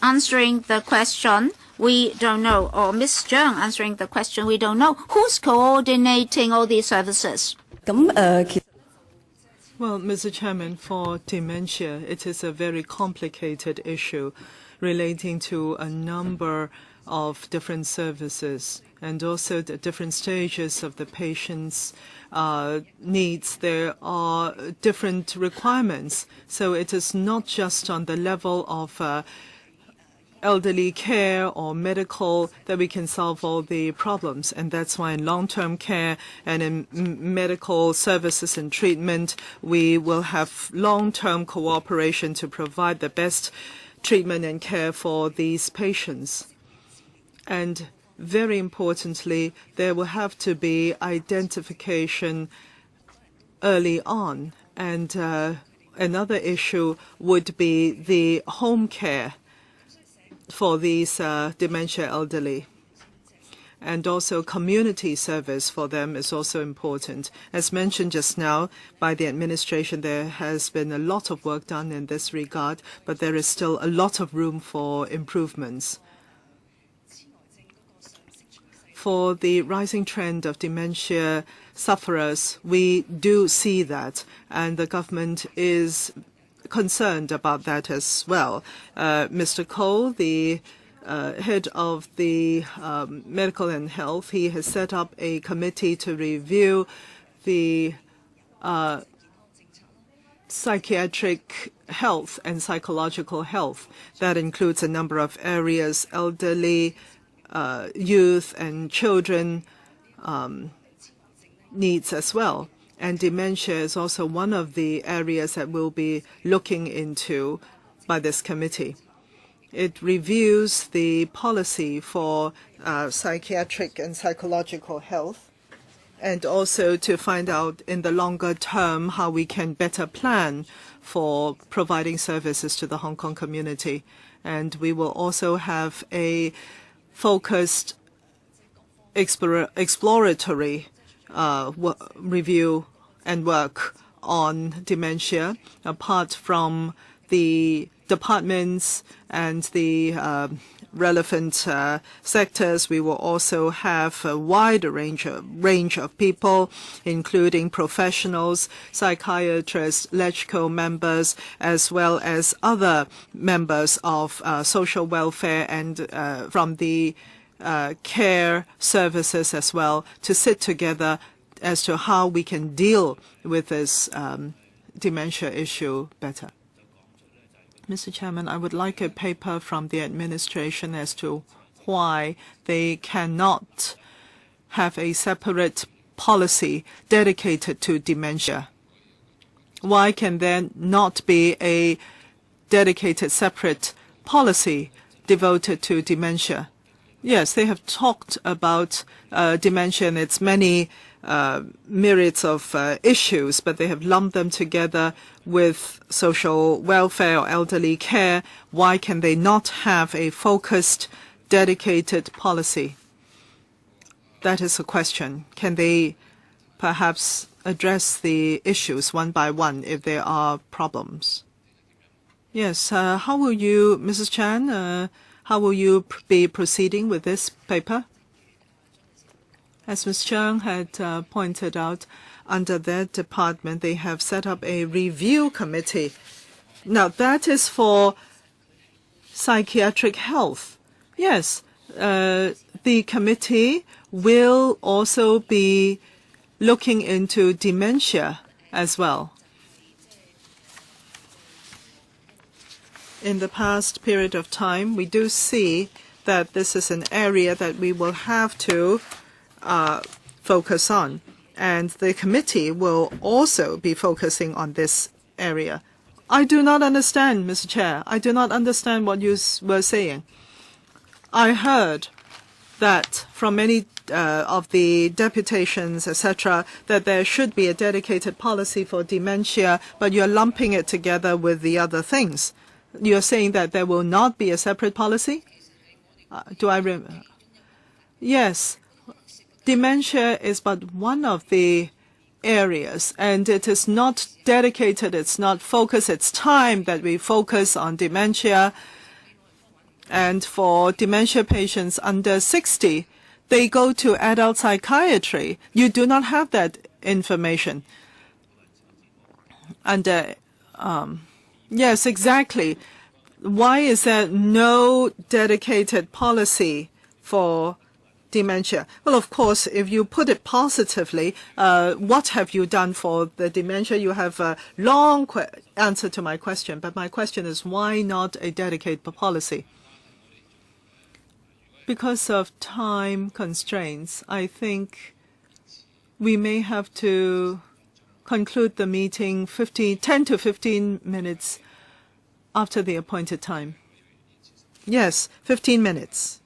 answering the question, we don't know, or Ms. Zhang answering the question, we don't know. Who's coordinating all these services? Well, Mr. Chairman, for dementia, it is a very complicated issue relating to a number of different services and also the different stages of the patient's needs. There are different requirements. So it is not just on the level of elderly care or medical that we can solve all the problems. And that's why in long-term care and in medical services and treatment, we will have long-term cooperation to provide the best treatment and care for these patients. And very importantly, there will have to be identification early on. And another issue would be the home care for these dementia elderly. And also community service for them is also important. As mentioned just now by the administration, there has been a lot of work done in this regard, but there is still a lot of room for improvements. For the rising trend of dementia sufferers, we do see that, and the government is concerned about that as well. Mr. Cole, the head of the medical and health, he has set up a committee to review the psychiatric health and psychological health. That includes a number of areas: elderly, youth and children needs as well. And dementia is also one of the areas that we'll be looking into by this committee. It reviews the policy for psychiatric and psychological health, and also to find out in the longer term how we can better plan for providing services to the Hong Kong community. And we will also have a focused exploratory review and work on dementia, apart from the departments and the relevant sectors. We will also have a wider range of people, including professionals, psychiatrists, LegCo members, as well as other members of social welfare and from the care services as well, to sit together as to how we can deal with this dementia issue better. Mr. Chairman, I would like a paper from the administration as to why they cannot have a separate policy dedicated to dementia. Why can there not be a dedicated separate policy devoted to dementia? Yes, they have talked about dementia and its many myriads of issues, but they have lumped them together with social welfare or elderly care. Why can they not have a focused, dedicated policy? That is a question. Can they perhaps address the issues one by one if there are problems? Yes, how will you, Mrs. Chan, how will you be proceeding with this paper? As Ms. Cheung had pointed out, under their department, they have set up a review committee. Now, that is for psychiatric health. Yes, the committee will also be looking into dementia as well. In the past period of time, we do see that this is an area that we will have to focus on. And the committee will also be focusing on this area. I do not understand, Mr. Chair. I do not understand what you were saying. I heard that from many of the deputations, etc., that there should be a dedicated policy for dementia, but you're lumping it together with the other things. You're saying that there will not be a separate policy? Do I remember? Yes. Dementia is but one of the areas, and it is not dedicated, it's not focused, it's time that we focus on dementia. And for dementia patients under 60, they go to adult psychiatry. You do not have that information. And yes, exactly. Why is there no dedicated policy for dementia? Well, of course, if you put it positively, what have you done for the dementia? You have a long answer to my question, but my question is, why not a dedicated policy? Because of time constraints, I think we may have to conclude the meeting 10 to 15 minutes after the appointed time. Yes, 15 minutes.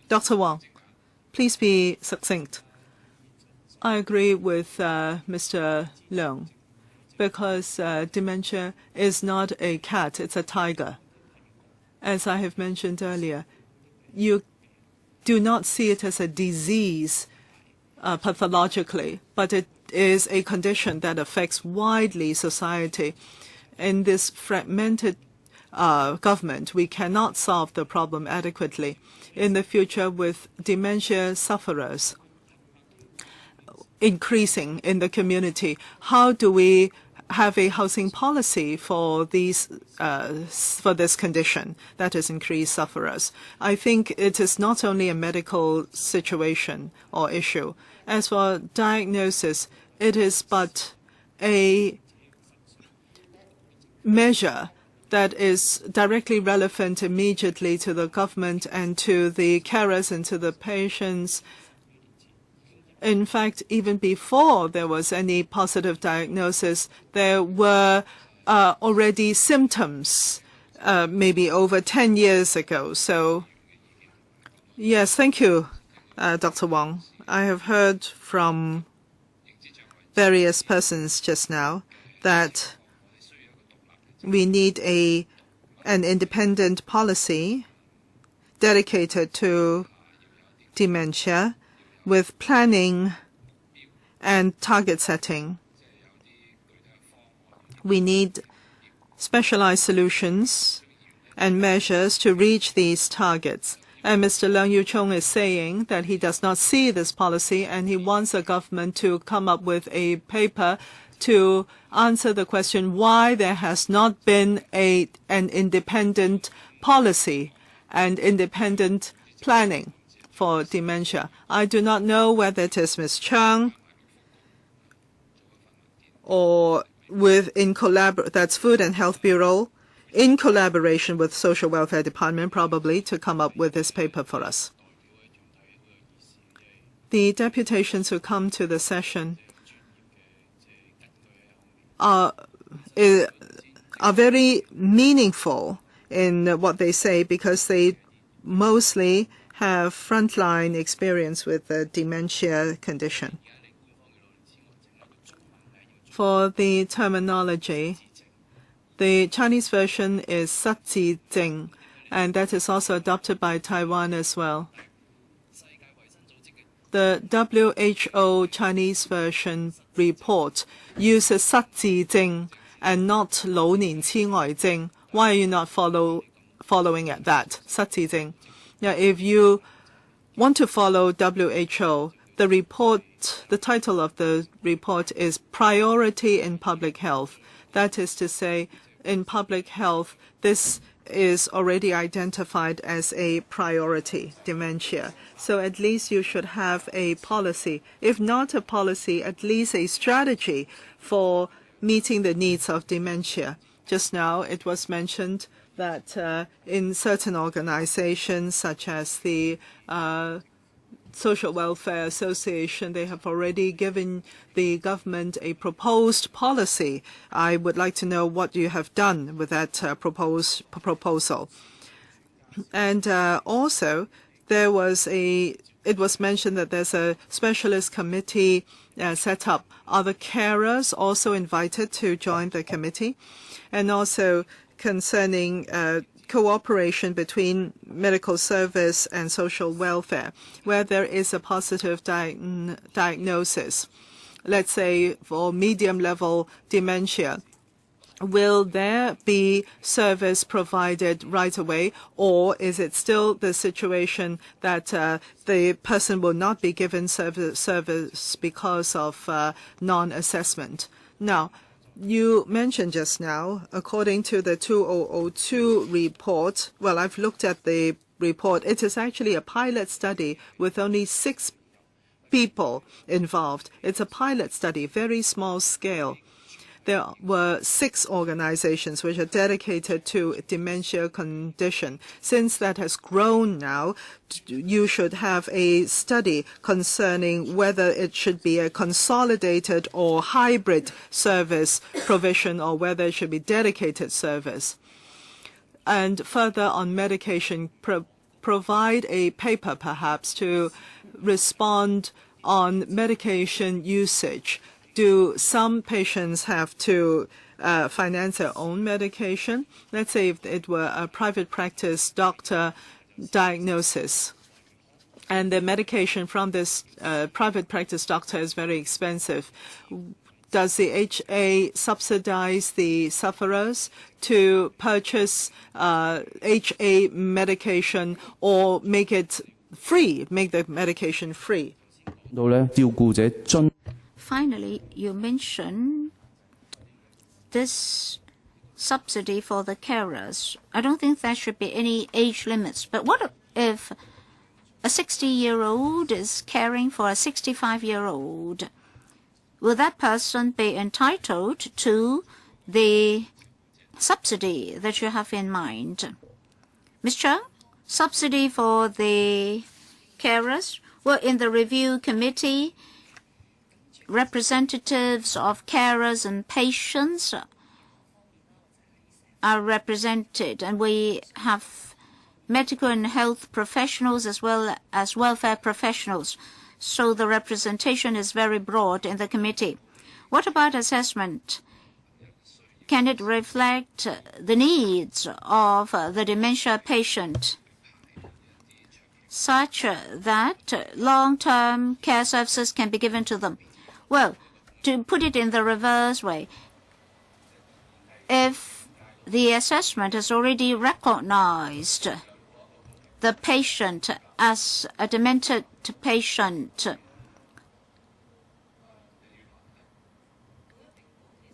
Dr. Wang, please be succinct. I agree with Mr. Leung, because dementia is not a cat, it's a tiger. As I have mentioned earlier, you do not see it as a disease pathologically, but it is a condition that affects widely society. In this fragmented government, we cannot solve the problem adequately. In the future, with dementia sufferers increasing in the community, how do we have a housing policy for these for this condition, that is, increased sufferers? I think it is not only a medical situation or issue. As for diagnosis, it is but a measure that is directly relevant immediately to the government and to the carers and to the patients. In fact, even before there was any positive diagnosis, there were already symptoms, maybe over 10 years ago. So, yes, thank you, Dr. Wang. I have heard from various persons just now that we need an independent policy dedicated to dementia with planning and target setting. We need specialized solutions and measures to reach these targets. And Mr. Leung Yiu-chung is saying that he does not see this policy and he wants the government to come up with a paper to answer the question why there has not been an independent policy and independent planning for dementia. I do not know whether it is Ms. Chung or that's Food and Health Bureau, in collaboration with Social Welfare Department, probably, to come up with this paper for us. The deputations who come to the session are very meaningful in what they say because they mostly have frontline experience with the dementia condition. For the terminology, the Chinese version is 失智症, and that is also adopted by Taiwan as well. The WHO Chinese version report uses 失智症 and not 老年痴呆症. Why are you not following at that? 失智症. Now, if you want to follow WHO, the title of the report is Priority in Public Health. That is to say, in public health, this is already identified as a priority, dementia. So at least you should have a policy. If not a policy, at least a strategy for meeting the needs of dementia. Just now it was mentioned that in certain organizations, such as the Social Welfare Association, they have already given the government a proposed policy. I would like to know what you have done with that proposal. And also, it was mentioned that there's a specialist committee set up. Are the carers also invited to join the committee? And also concerning cooperation between medical service and social welfare, where there is a positive diagnosis, let's say for medium-level dementia, will there be service provided right away, or is it still the situation that the person will not be given service because of non-assessment? Now, you mentioned just now, according to the 2002 report, well, I've looked at the report. It is actually a pilot study with only 6 people involved. It's a pilot study, very small scale. There were 6 organizations which are dedicated to dementia condition. Since that has grown now, you should have a study concerning whether it should be a consolidated or hybrid service provision or whether it should be dedicated service. And further on medication, provide a paper perhaps to respond on medication usage. Do some patients have to finance their own medication? Let's say if it were a private practice doctor diagnosis, and the medication from this private practice doctor is very expensive. Does the HA subsidize the sufferers to purchase HA medication or make it free, make the medication free? Finally, you mentioned this subsidy for the carers. I don't think there should be any age limits. But what if a 60-year-old is caring for a 65-year-old? Will that person be entitled to the subsidy that you have in mind? Ms. Chung, subsidy for the carers? Well, in the review committee, representatives of carers and patients are represented, and we have medical and health professionals as well as welfare professionals. So the representation is very broad in the committee. What about assessment? Can it reflect the needs of the dementia patient such that long-term care services can be given to them? Well, to put it in the reverse way, if the assessment has already recognized the patient as a demented patient.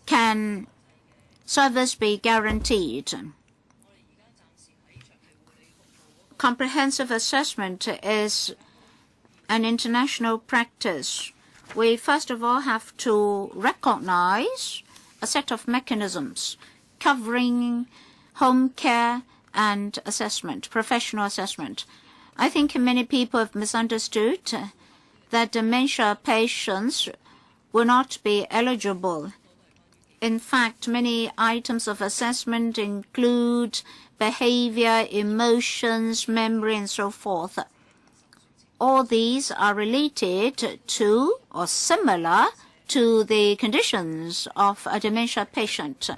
Can service be guaranteed? Comprehensive assessment is an international practice. We first of all have to recognize a set of mechanisms covering home care and assessment, professional assessment. I think many people have misunderstood that dementia patients will not be eligible. In fact, many items of assessment include behavior, emotions, memory, and so forth. All these are related to or similar to the conditions of a dementia patient.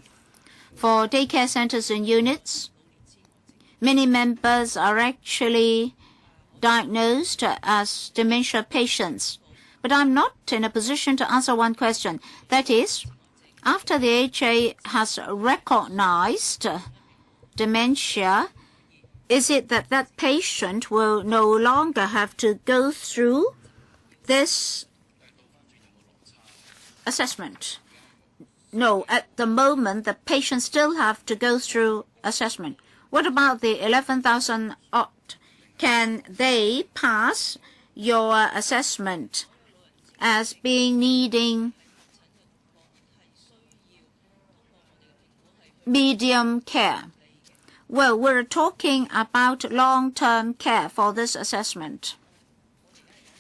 For daycare centers and units, many members are actually diagnosed as dementia patients. But I'm not in a position to answer one question. That is, after the HA has recognized dementia, is it that that patient will no longer have to go through this assessment? No, at the moment, the patient still have to go through assessment. What about the 11,000 odd? Can they pass your assessment as being needing medium care? Well, we're talking about long-term care for this assessment.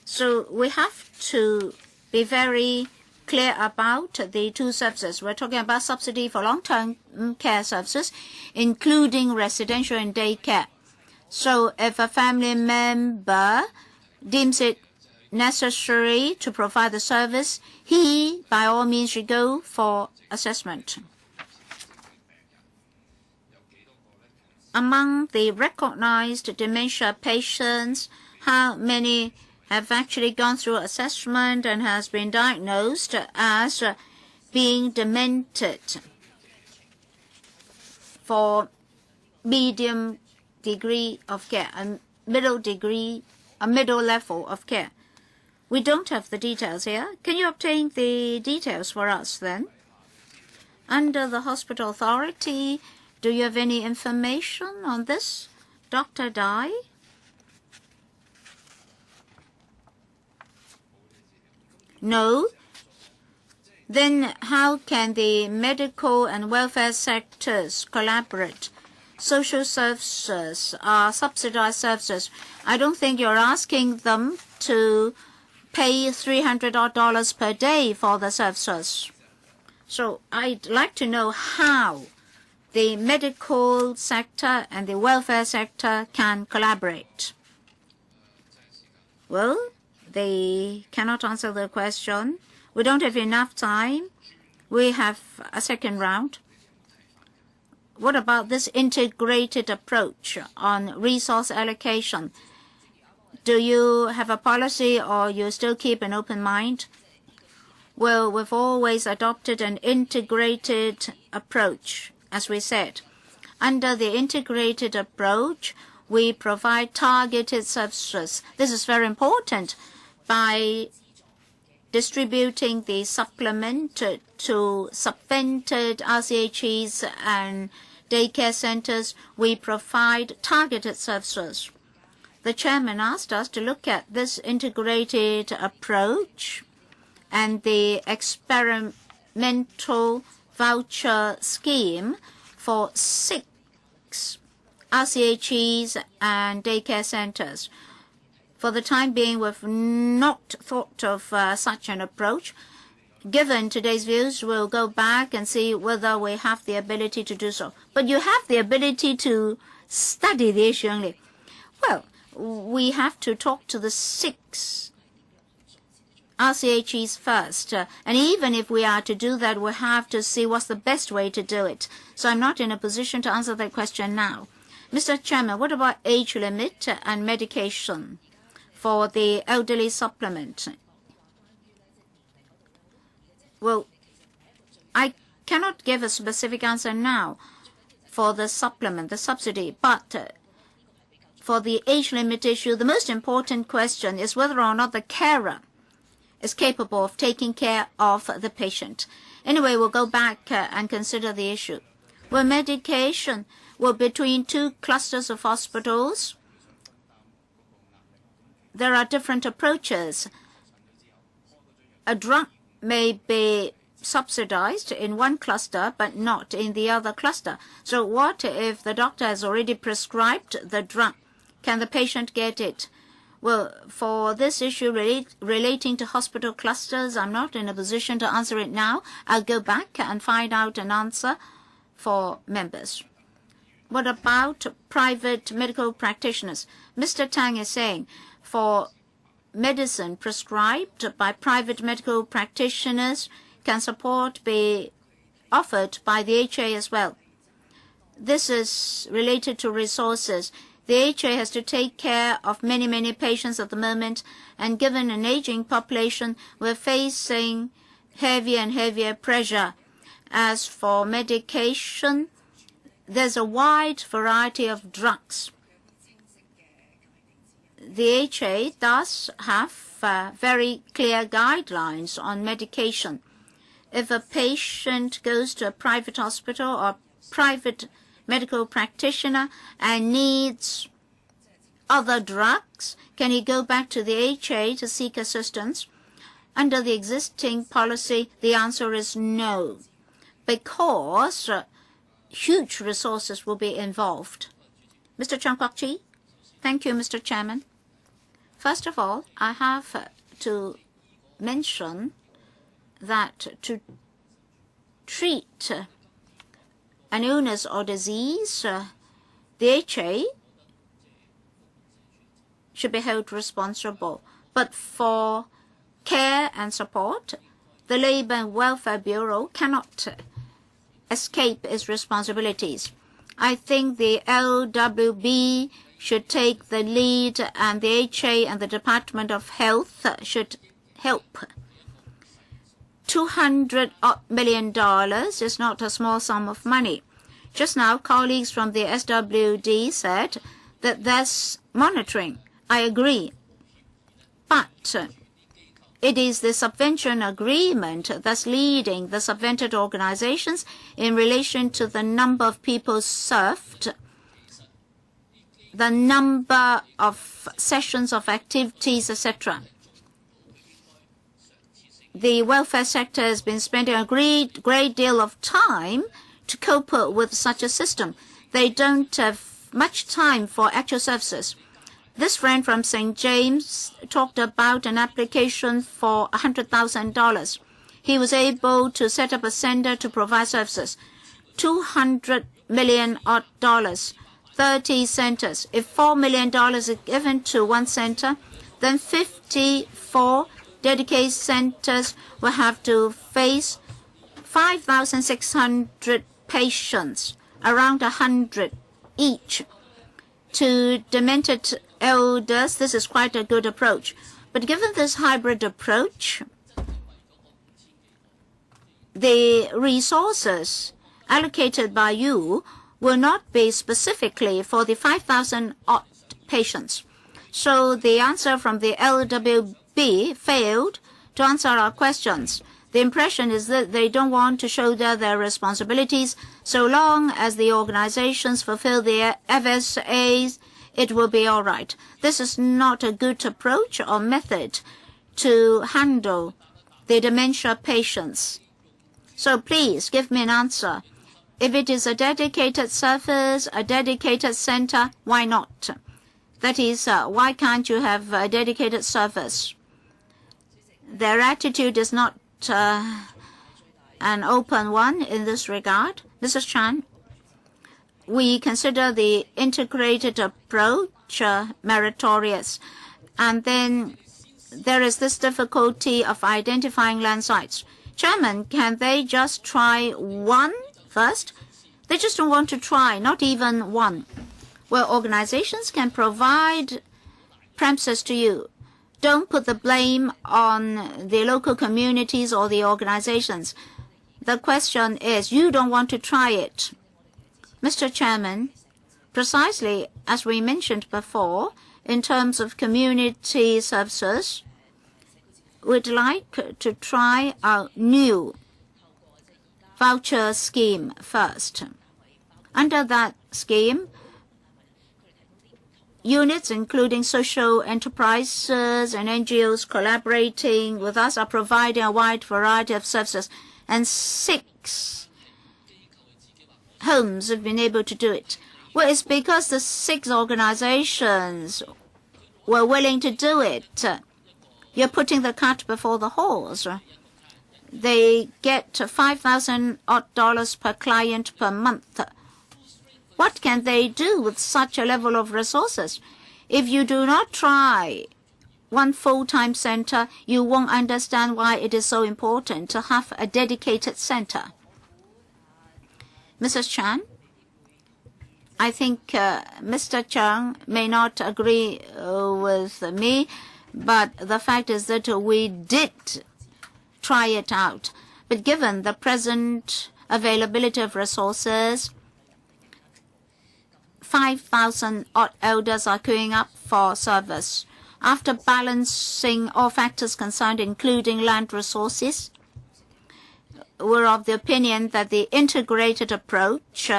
So we have to be very clear about the two services. We're talking about subsidy for long-term care services, including residential and daycare. So if a family member deems it necessary to provide the service, he, by all means, should go for assessment. Among the recognized dementia patients, how many have actually gone through assessment and has been diagnosed as being demented for medium degree of care and middle level of care? We don't have the details here. Can you obtain the details for us then? Under the hospital authority, do you have any information on this, Dr. Dai? No? Then how can the medical and welfare sectors collaborate? Social services are subsidized services. I don't think you're asking them to pay $300 per day for the services. So I'd like to know how the medical sector and the welfare sector can collaborate. Well, they cannot answer the question. We don't have enough time. We have a second round. What about this integrated approach on resource allocation? Do you have a policy or you still keep an open mind? Well, we've always adopted an integrated approach, as we said. Under the integrated approach, we provide targeted services. This is very important. By distributing the supplement to subvented RCHEs and daycare centers, we provide targeted services. The chairman asked us to look at this integrated approach and the experimental voucher scheme for 6 RCHEs and daycare centers. For the time being, we've not thought of such an approach. Given today's views, we'll go back and see whether we have the ability to do so. But you have the ability to study the issue only. Well, we have to talk to the 6 RCHEs first. And even if we are to do that, we have to see what's the best way to do it. So I'm not in a position to answer that question now. Mr. Chairman, what about age limit and medication for the elderly supplement? Well, I cannot give a specific answer now. for the supplement, the subsidy. But for the age limit issue, the most important question is whether or not the carer is capable of taking care of the patient. Anyway, we'll go back and consider the issue. Well, medication, well, between two clusters of hospitals, there are different approaches. A drug may be subsidized in one cluster but not in the other cluster. So what if the doctor has already prescribed the drug? Can the patient get it? Well, for this issue relating to hospital clusters, I'm not in a position to answer it now. I'll go back and find out an answer for members. What about private medical practitioners? Mr. Tang is saying for medicine prescribed by private medical practitioners, can support be offered by the HA as well? This is related to resources. The HA has to take care of many patients at the moment, and given an aging population, we're facing heavier and heavier pressure. As for medication, there's a wide variety of drugs. The HA does have very clear guidelines on medication. If a patient goes to a private hospital or private medical practitioner and needs other drugs, can he go back to the HA to seek assistance? Under the existing policy, the answer is no, because huge resources will be involved. Mr. Chang Kwok-chi? Thank you, Mr. Chairman. First of all, I have to mention that to treat an illness or disease, the HA should be held responsible. But for care and support, the Labour and Welfare Bureau cannot escape its responsibilities. I think the LWB should take the lead, and the HA and the Department of Health should help. $200 million is not a small sum of money. Just now, colleagues from the SWD said that there's monitoring. I agree. But it is the subvention agreement that's leading the subvented organizations in relation to the number of people served, the number of sessions of activities, etc. The welfare sector has been spending a great deal of time to cope with such a system. They don't have much time for actual services. This friend from St. James talked about an application for $100,000. He was able to set up a center to provide services. $200 million, 30 centers. If $4 million is given to one center, then 54 dedicated centers will have to face 5,600 patients, around 100 each. To demented elders, this is quite a good approach. But given this hybrid approach, the resources allocated by you will not be specifically for the 5,000 odd patients. So the answer from the LWB failed to answer our questions. The impression is that they don't want to shoulder their responsibilities. So long as the organizations fulfill their FSAs, it will be all right. This is not a good approach or method to handle the dementia patients. So please give me an answer. If it is a dedicated service, a dedicated center, why not? That is, why can't you have a dedicated service? Their attitude is not an open one in this regard. Mrs. Chan, we consider the integrated approach meritorious. And then there is this difficulty of identifying land sites. Chairman, can they just try one first? They just don't want to try, not even one. Well, organizations can provide premises to you. Don't put the blame on the local communities or the organizations. The question is, you don't want to try it. Mr. Chairman, precisely as we mentioned before, in terms of community services, we'd like to try our new voucher scheme first. Under that scheme, units including social enterprises and NGOs collaborating with us are providing a wide variety of services, and 6 homes have been able to do it. Well, it's because the 6 organizations were willing to do it. You're putting the cart before the horse. They get $5,000 odd per client per month. What can they do with such a level of resources? If you do not try one full-time center, you won't understand why it is so important to have a dedicated center. Mrs. Chan, I think Mr. Chang may not agree with me, but the fact is that we did try it out. But given the present availability of resources, 5,000 odd elders are queuing up for service. After balancing all factors concerned, including land resources, we're of the opinion that the integrated approach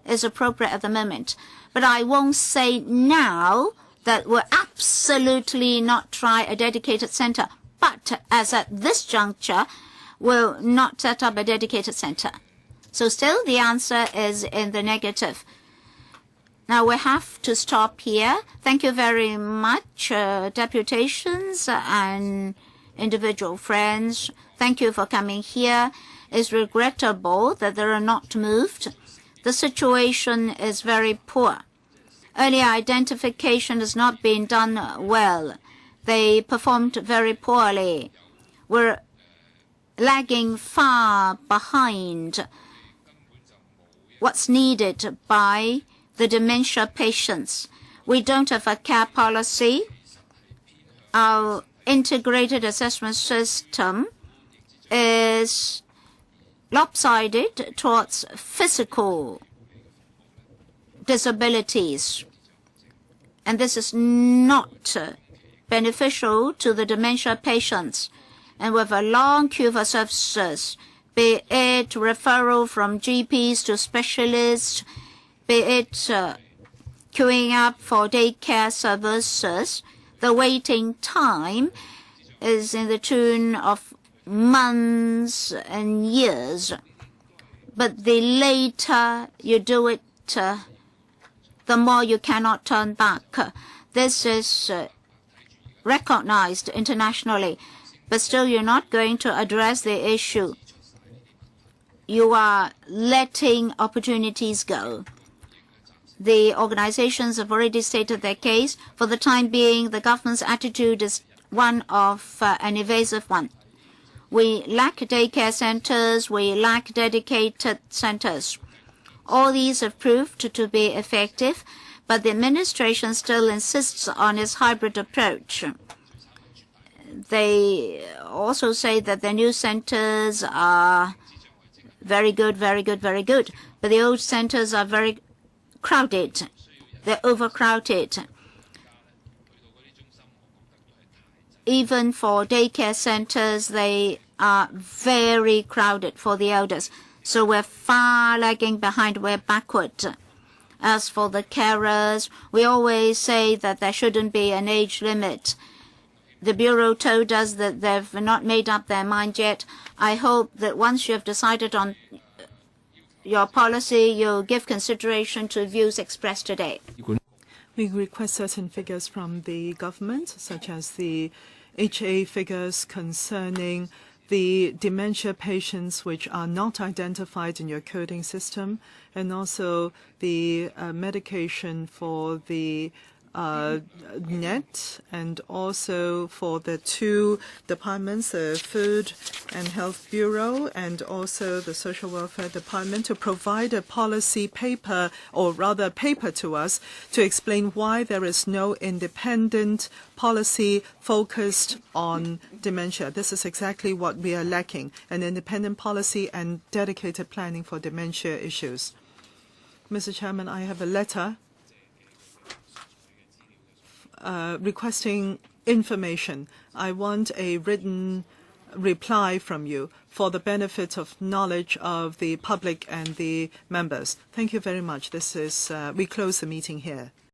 is appropriate at the moment. But I won't say now that we'll absolutely not try a dedicated center. But as at this juncture, we'll not set up a dedicated center. So still the answer is in the negative. Now we have to stop here. Thank you very much, deputations and individual friends. Thank you for coming here. It's regrettable that they are not moved. The situation is very poor. Early identification has not been done well. They performed very poorly. We're lagging far behind what's needed by the dementia patients. We don't have a care policy. Our integrated assessment system is lopsided towards physical disabilities. And this is not beneficial to the dementia patients. And we have a long queue for services, be it referral from GPs to specialists, be it queuing up for daycare services. The waiting time is in the tune of months and years. But the later you do it, the more you cannot turn back. This is recognized internationally, but still you're not going to address the issue. You are letting opportunities go. The organizations have already stated their case. For the time being, the government's attitude is one of an evasive one. We lack daycare centers. We lack dedicated centers. All these have proved to be effective, but the administration still insists on its hybrid approach. They also say that the new centers are very good, very good, very good, but the old centers are very crowded. They're overcrowded. Even for daycare centers, they are very crowded for the elders. So we're far lagging behind, we're backward. As for the carers, we always say that there shouldn't be an age limit. The Bureau told us that they've not made up their mind yet. I hope that once you have decided on your policy, you'll give consideration to views expressed today. We request certain figures from the government, such as the HA figures concerning the dementia patients which are not identified in your coding system, and also the medication for the net, and also for the 2 departments, the Food and Health Bureau and also the Social Welfare Department, to provide a policy paper, or rather paper to us, to explain why there is no independent policy focused on dementia. This is exactly what we are lacking, an independent policy and dedicated planning for dementia issues. Mr. Chairman, I have a letter requesting information. I want a written reply from you for the benefit of knowledge of the public and the members. Thank you very much. We close the meeting here.